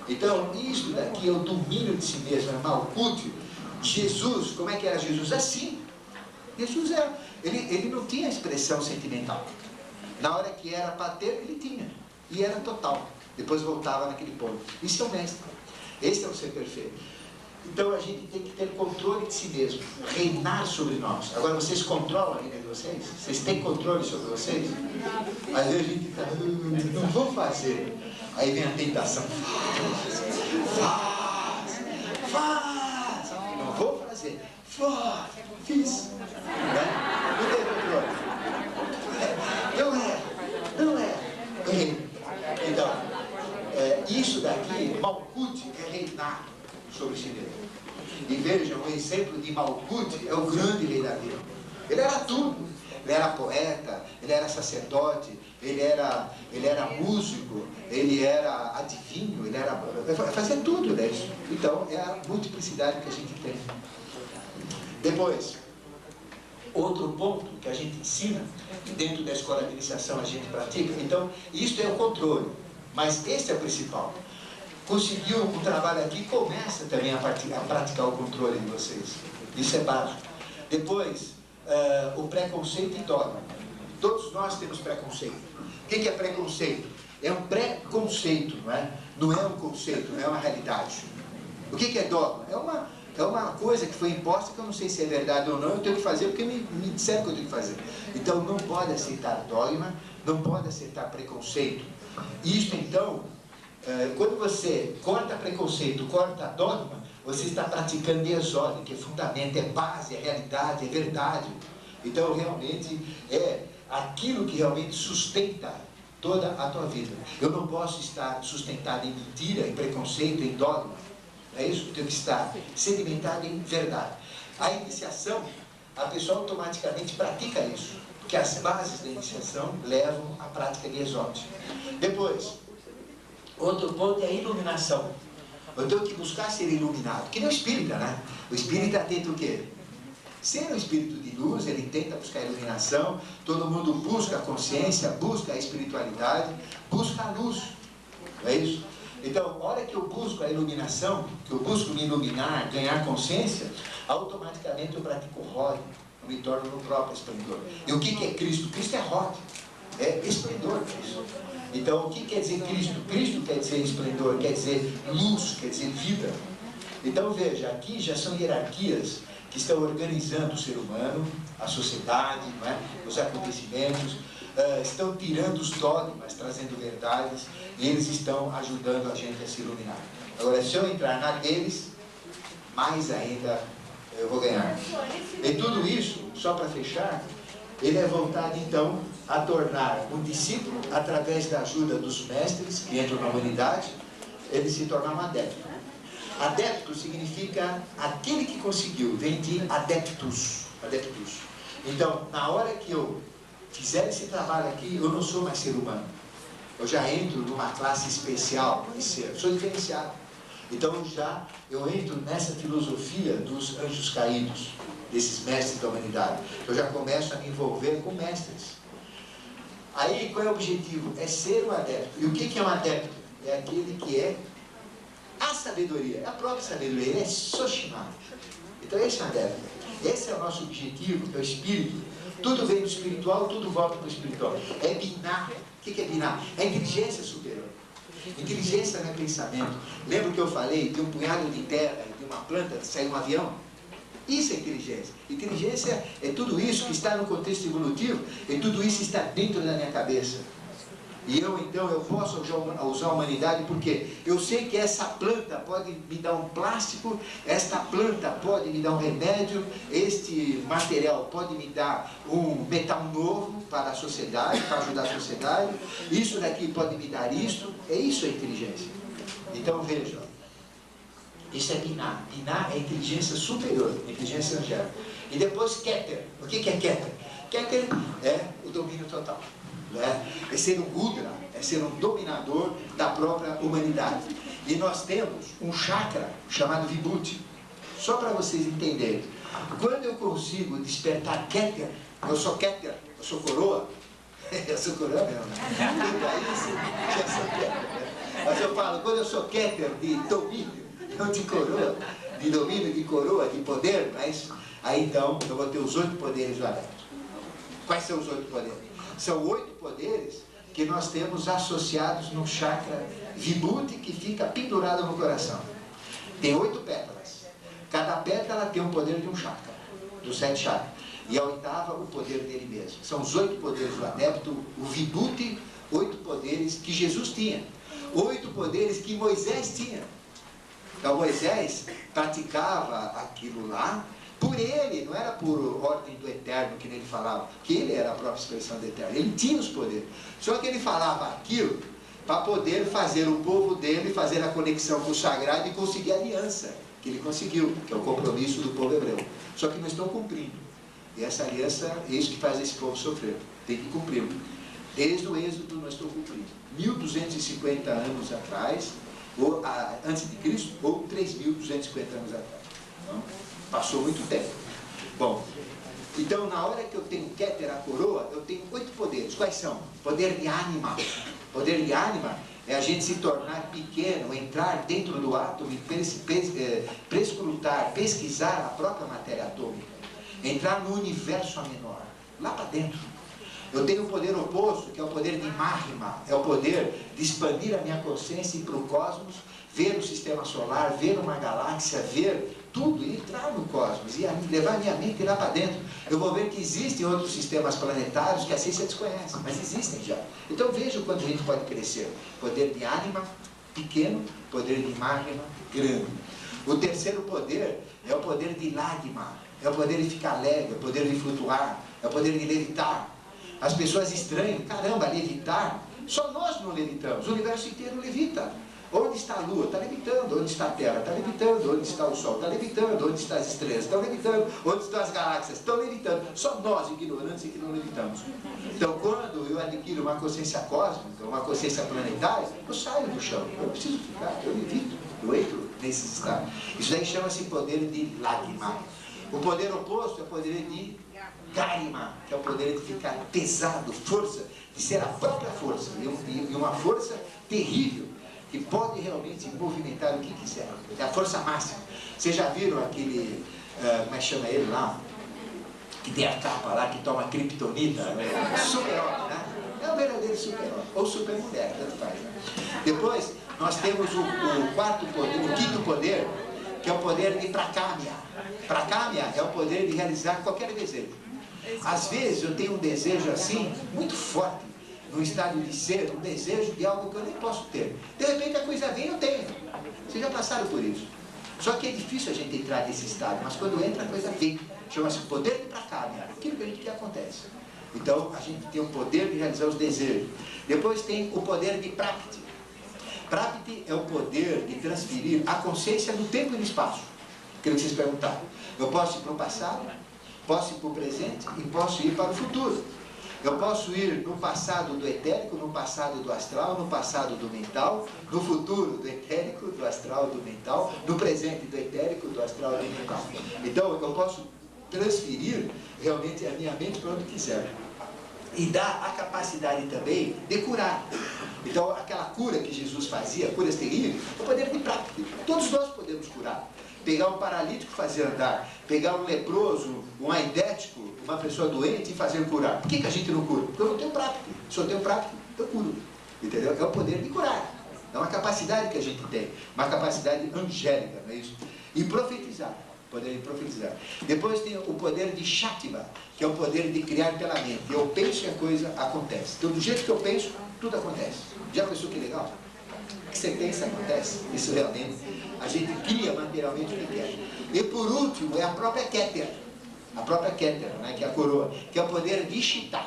Então, isso daqui é o domínio de si mesmo, é malcútil. Jesus, como é que era Jesus? Assim. Jesus ele não tinha expressão sentimental. Na hora que era para ter, ele tinha. E era total. Depois voltava naquele ponto. Isso é o mestre. Esse é o ser perfeito. Então a gente tem que ter controle de si mesmo. Reinar sobre nós. Agora vocês controlam a vida de vocês? Vocês têm controle sobre vocês? Às vezes a gente fica, não vou fazer. Aí vem a tentação. Faz. Não vou fazer. Fiz. Não tem controle. Não é. Então, isso daqui, Malkuth, é reinar sobre si mesmo. E vejam, o exemplo de Malkuth é o grande rei da vida. Ele era tudo. Ele era poeta, ele era sacerdote, ele era músico, ele era adivinho, ele fazia tudo, né? Então, é a multiplicidade que a gente tem. Depois, outro ponto que a gente ensina, dentro da escola de iniciação a gente pratica, então, isso é o controle, mas esse é o principal. Conseguiu um trabalho aqui, começa também a praticar o controle de vocês. Isso é básico. Depois, o preconceito e dogma. Todos nós temos preconceito. O que é preconceito? É um preconceito, não é? Não é um conceito, não é uma realidade. O que é dogma? É uma coisa que foi imposta que eu não sei se é verdade ou não, eu tenho que fazer porque me disseram que eu tenho que fazer. Então não pode aceitar dogma, não pode aceitar preconceito. Isso então, quando você corta preconceito, corta dogma, você está praticando exódio, que é fundamento, é base, é realidade, é verdade. Então realmente é aquilo que realmente sustenta toda a tua vida. Eu não posso estar sustentado em mentira, em preconceito, em dogma. É isso que tem que estar sedimentado em verdade. A iniciação, a pessoa automaticamente pratica isso, porque as bases da iniciação levam à prática de exódio. Depois, outro ponto é a iluminação. Eu tenho que buscar ser iluminado, que nem o espírita, né? O espírita tenta o quê? Ser um espírito de luz, ele tenta buscar a iluminação, todo mundo busca a consciência, busca a espiritualidade, busca a luz. É isso? Então, a hora que eu busco a iluminação, que eu busco me iluminar, ganhar consciência, automaticamente eu pratico Rod, eu me torno no próprio esplendor. E o que é Cristo? Cristo é Rod, é esplendor Cristo. Então, o que quer dizer Cristo? Cristo quer dizer esplendor, quer dizer luz, quer dizer vida. Então, veja, aqui já são hierarquias que estão organizando o ser humano, a sociedade, não é? Os acontecimentos, estão tirando os dogmas, trazendo verdades, e eles estão ajudando a gente a se iluminar. Agora, se eu entrar na deles, mais ainda eu vou ganhar. E tudo isso, só para fechar, ele é voltado então a tornar um discípulo, através da ajuda dos mestres que entram na humanidade, ele se tornar um adepto. Adepto significa aquele que conseguiu, vem de adeptus. Então, na hora que eu fizer esse trabalho aqui, eu não sou mais ser humano. Eu já entro numa classe especial de ser, sou diferenciado. Então eu entro nessa filosofia dos anjos caídos, desses mestres da humanidade. Eu já começo a me envolver com mestres. Aí, qual é o objetivo? É ser um adepto. E o que é um adepto? É aquele que é sabedoria, é a própria sabedoria, ele é Soshima. Então esse é a Dev. Esse é o nosso objetivo, que é o espírito. Tudo vem do espiritual, tudo volta para o espiritual. É Binah. O que é Binah? É a inteligência superior. Inteligência não é pensamento. Lembra que eu falei de um punhado de terra, de uma planta, saiu um avião? Isso é inteligência. Inteligência é tudo isso que está no contexto evolutivo, e tudo isso está dentro da minha cabeça. E eu posso usar a humanidade porque eu sei que essa planta pode me dar um plástico, esta planta pode me dar um remédio, este material pode me dar um metal novo para a sociedade, para ajudar a sociedade, isso daqui pode me dar isso, isso é inteligência. Então veja, isso é Binah. Binah é inteligência superior, inteligência angélica. E depois Keter. O que é Keter? Keter é o domínio total. É ser um Gudra, é ser um dominador da própria humanidade. E nós temos um chakra chamado Vibhuti. Só para vocês entenderem. Quando eu consigo despertar Keter, eu sou Keter, eu sou coroa. Eu sou coroa mesmo, né? Eu sou Keter, né? Mas eu falo, quando eu sou Keter de domínio, não de coroa, de domínio, de coroa, de poder, mas aí então eu vou ter os 8 poderes lá dentro. Quais são os 8 poderes? São 8 poderes que nós temos associados no chakra Vibhuti, que fica pendurado no coração. Tem 8 pétalas. Cada pétala tem um poder de um chakra, dos 7 chakras. E a 8ª, o poder dele mesmo. São os 8 poderes do adepto, o Vibhuti, 8 poderes que Jesus tinha. 8 poderes que Moisés tinha. Então Moisés praticava aquilo lá por ele, não era por ordem do Eterno que ele falava, que ele era a própria expressão do Eterno, ele tinha os poderes. Só que ele falava aquilo para poder fazer o povo dele, fazer a conexão com o sagrado e conseguir a aliança, que ele conseguiu, que é o compromisso do povo hebreu. Só que não estão cumprindo. E essa aliança é isso que faz esse povo sofrer. Tem que cumprir. Desde o Êxodo nós estamos cumprindo. 1250 anos atrás, ou antes de Cristo, ou 3.250 anos atrás. Não? Passou muito tempo. Bom, então na hora que eu tenho Keter, a coroa, eu tenho 8 poderes. Quais são? Poder de ânima. Poder de ânima é a gente se tornar pequeno, entrar dentro do átomo e prescrutar, pesquisar a própria matéria atômica. Entrar no universo a menor, lá para dentro. Eu tenho o poder oposto, que é o poder de Mahima, é o poder de expandir a minha consciência e ir para o cosmos, ver o sistema solar, ver uma galáxia, ver tudo, e entrar no cosmos, e levar a minha mente lá para dentro. Eu vou ver que existem outros sistemas planetários que a ciência desconhece, mas existem já. Então veja quando a gente pode crescer. Poder de ânima, pequeno, poder de Mahima, grande. O terceiro poder é o poder de Lagma, é o poder de ficar leve, é o poder de flutuar, é o poder de levitar. As pessoas estranham, caramba, levitar? Só nós não levitamos, o universo inteiro levita. Onde está a lua? Está levitando. Onde está a terra? Está levitando. Onde está o sol? Está levitando. Onde estão as estrelas? Estão levitando. Onde estão as galáxias? Estão levitando. Só nós, ignorantes, é que não levitamos. Então, quando eu adquiro uma consciência cósmica, uma consciência planetária, eu saio do chão. Eu não preciso ficar, eu levito, eu entro nesses estados. Isso daí chama-se poder de Lagma. O poder oposto é o poder de Garima, que é o poder de ficar pesado, força, de ser a própria força. E uma força terrível, que pode realmente movimentar o que quiser. É a força máxima. Vocês já viram aquele, como é que chama ele lá? Que tem a capa lá, que toma criptonita, né? Super-homem, né? É o verdadeiro super-homem, ou super-mulher, tanto faz, né? Depois, nós temos o 4º poder, o 5º poder, que é o poder de Prakamya. Prakamya é o poder de realizar qualquer desejo. Às vezes eu tenho um desejo assim, muito forte, no estado de ser, um desejo de algo que eu nem posso ter. De repente a coisa vem, eu tenho. Vocês já passaram por isso. Só que é difícil a gente entrar nesse estado, mas quando entra a coisa vem. Chama-se poder de Prakamya. Aquilo que a gente quer acontece. Então a gente tem o poder de realizar os desejos. Depois tem o poder de Prakti. Prakti é o poder de transferir a consciência no tempo e no espaço. Aquilo que vocês perguntaram. Eu posso ir para o passado, posso ir para o presente e posso ir para o futuro. Eu posso ir no passado do etérico, no passado do astral, no passado do mental, no futuro do etérico, do astral, do mental, no presente do etérico, do astral, do mental. Então eu posso transferir realmente a minha mente para onde quiser. e dá a capacidade também de curar. Então, aquela cura que Jesus fazia, curas terríveis, é o poder de prática. Todos nós podemos curar. Pegar um paralítico e fazer andar, pegar um leproso, um aidético, uma pessoa doente e fazer curar. Por que a gente não cura? Porque eu não tenho prática. Se eu tenho prática, eu curo. Entendeu? É o poder de curar. É uma capacidade que a gente tem, uma capacidade angélica, não é isso? E profetizar, o poder de profetizar. Depois tem o poder de Shaktiva, que é o poder de criar pela mente. Eu penso e a coisa acontece. Então, do jeito que eu penso, tudo acontece. Já pensou que legal? O que você pensa acontece. Isso realmente, a gente cria materialmente o que quer. E por último, é a própria Keter. A própria Keter, né, que é a coroa, que é o poder de Shita.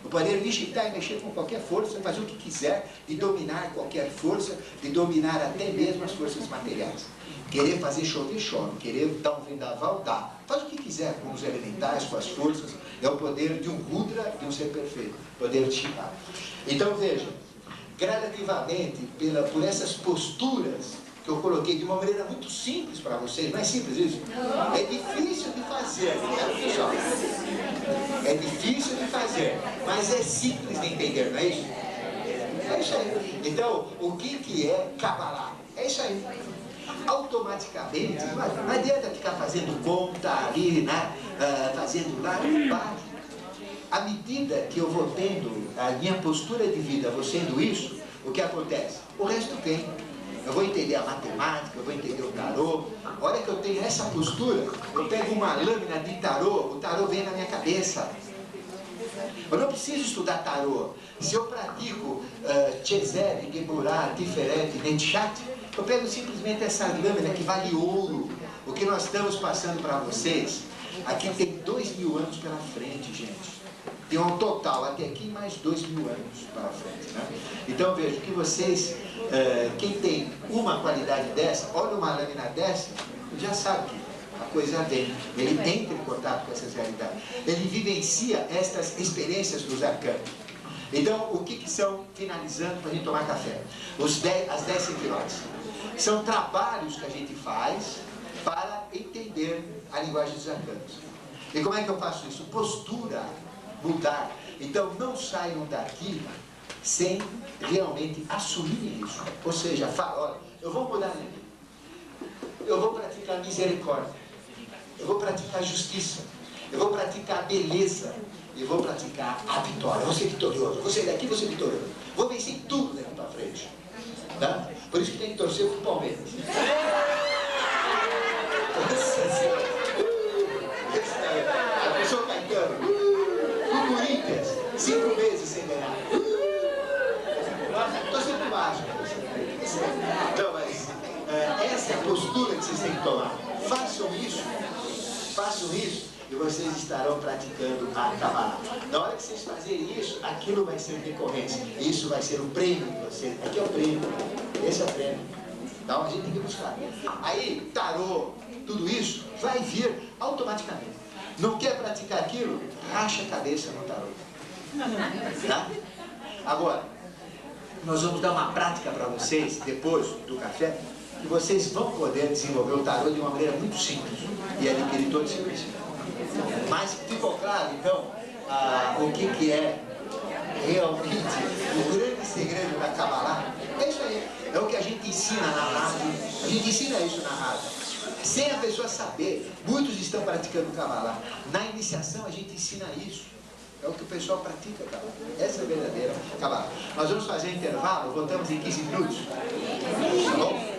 O poder de Shita é mexer com qualquer força, fazer o que quiser, de dominar qualquer força, de dominar até mesmo as forças materiais. Querer fazer chover, chove. Querer dar um vendaval, dá. Faz o que quiser com os elementais, com as forças. É o poder de um Rudra, de um ser perfeito. Poder de Shita. Então veja, gradativamente, por essas posturas que eu coloquei de uma maneira muito simples para vocês, não é simples isso? É difícil de fazer, pessoal. É difícil de fazer, mas é simples de entender, não é isso? É isso aí. Então, o que é Kabbalah? É isso aí. Automaticamente, não adianta ficar fazendo conta ali, né? Fazendo lá, não para. À medida que eu vou tendo a minha postura de vida, vou sendo isso, o que acontece? O resto vem. Eu vou entender a matemática, eu vou entender o tarô. A hora que eu tenho essa postura, eu pego uma lâmina de tarô, o tarô vem na minha cabeça. Eu não preciso estudar tarô. Se eu pratico Tchezev, Geburah, Tiferet, Netchat, eu pego simplesmente essa lâmina que vale ouro. O que nós estamos passando para vocês, aqui tem 2000 anos pela frente, gente. Tem um total, até aqui, mais 2000 anos para frente, né? Então, vejo que vocês, quem tem uma qualidade dessa, olha uma lâmina dessa, já sabe que a coisa vem. Ele entra em contato com essas realidades. Ele vivencia estas experiências dos arcanos. Então, o que são, finalizando, para a gente tomar café? As 10 sefirot. São trabalhos que a gente faz para entender a linguagem dos arcanos. E como é que eu faço isso? Postura. Mudar. Então, não saiam daqui sem realmente assumir isso. Ou seja, fala, olha, eu vou mudar minha vida. Eu vou praticar misericórdia. Eu vou praticar justiça. Eu vou praticar beleza. Eu vou praticar a vitória. Eu vou ser vitorioso. Vou sair daqui, vou ser vitorioso. Vou vencer tudo daqui para frente. Tá? Por isso que tem que torcer para o Palmeiras. A pessoa Caetano. Corinthians, 5 meses sem ganhar. Estou sempre baixo. Então, mas essa é a postura que vocês têm que tomar. Façam isso e vocês estarão praticando a Kabbalah. Na hora que vocês fazerem isso, aquilo vai ser decorrência. Isso vai ser o prêmio de vocês. Aqui é o prêmio. Esse é o prêmio. Então a gente tem que buscar. Aí, tarô, tudo isso vai vir automaticamente. Não quer praticar aquilo? Racha a cabeça no tarô. Tá? Agora, nós vamos dar uma prática para vocês, depois do café, que vocês vão poder desenvolver o tarô de uma maneira muito simples e adquirir todo esse conhecimento. Mas ficou claro, então, o que é realmente o grande segredo da Kabbalah? É isso aí. É o que a gente ensina na rádio. A gente ensina isso na rádio. Sem a pessoa saber, muitos estão praticando Kabbalah. Na iniciação a gente ensina isso. É o que o pessoal pratica, Kabbalah. Essa é a verdadeira Kabbalah. Nós vamos fazer um intervalo, voltamos em 15 minutos. Tá bom?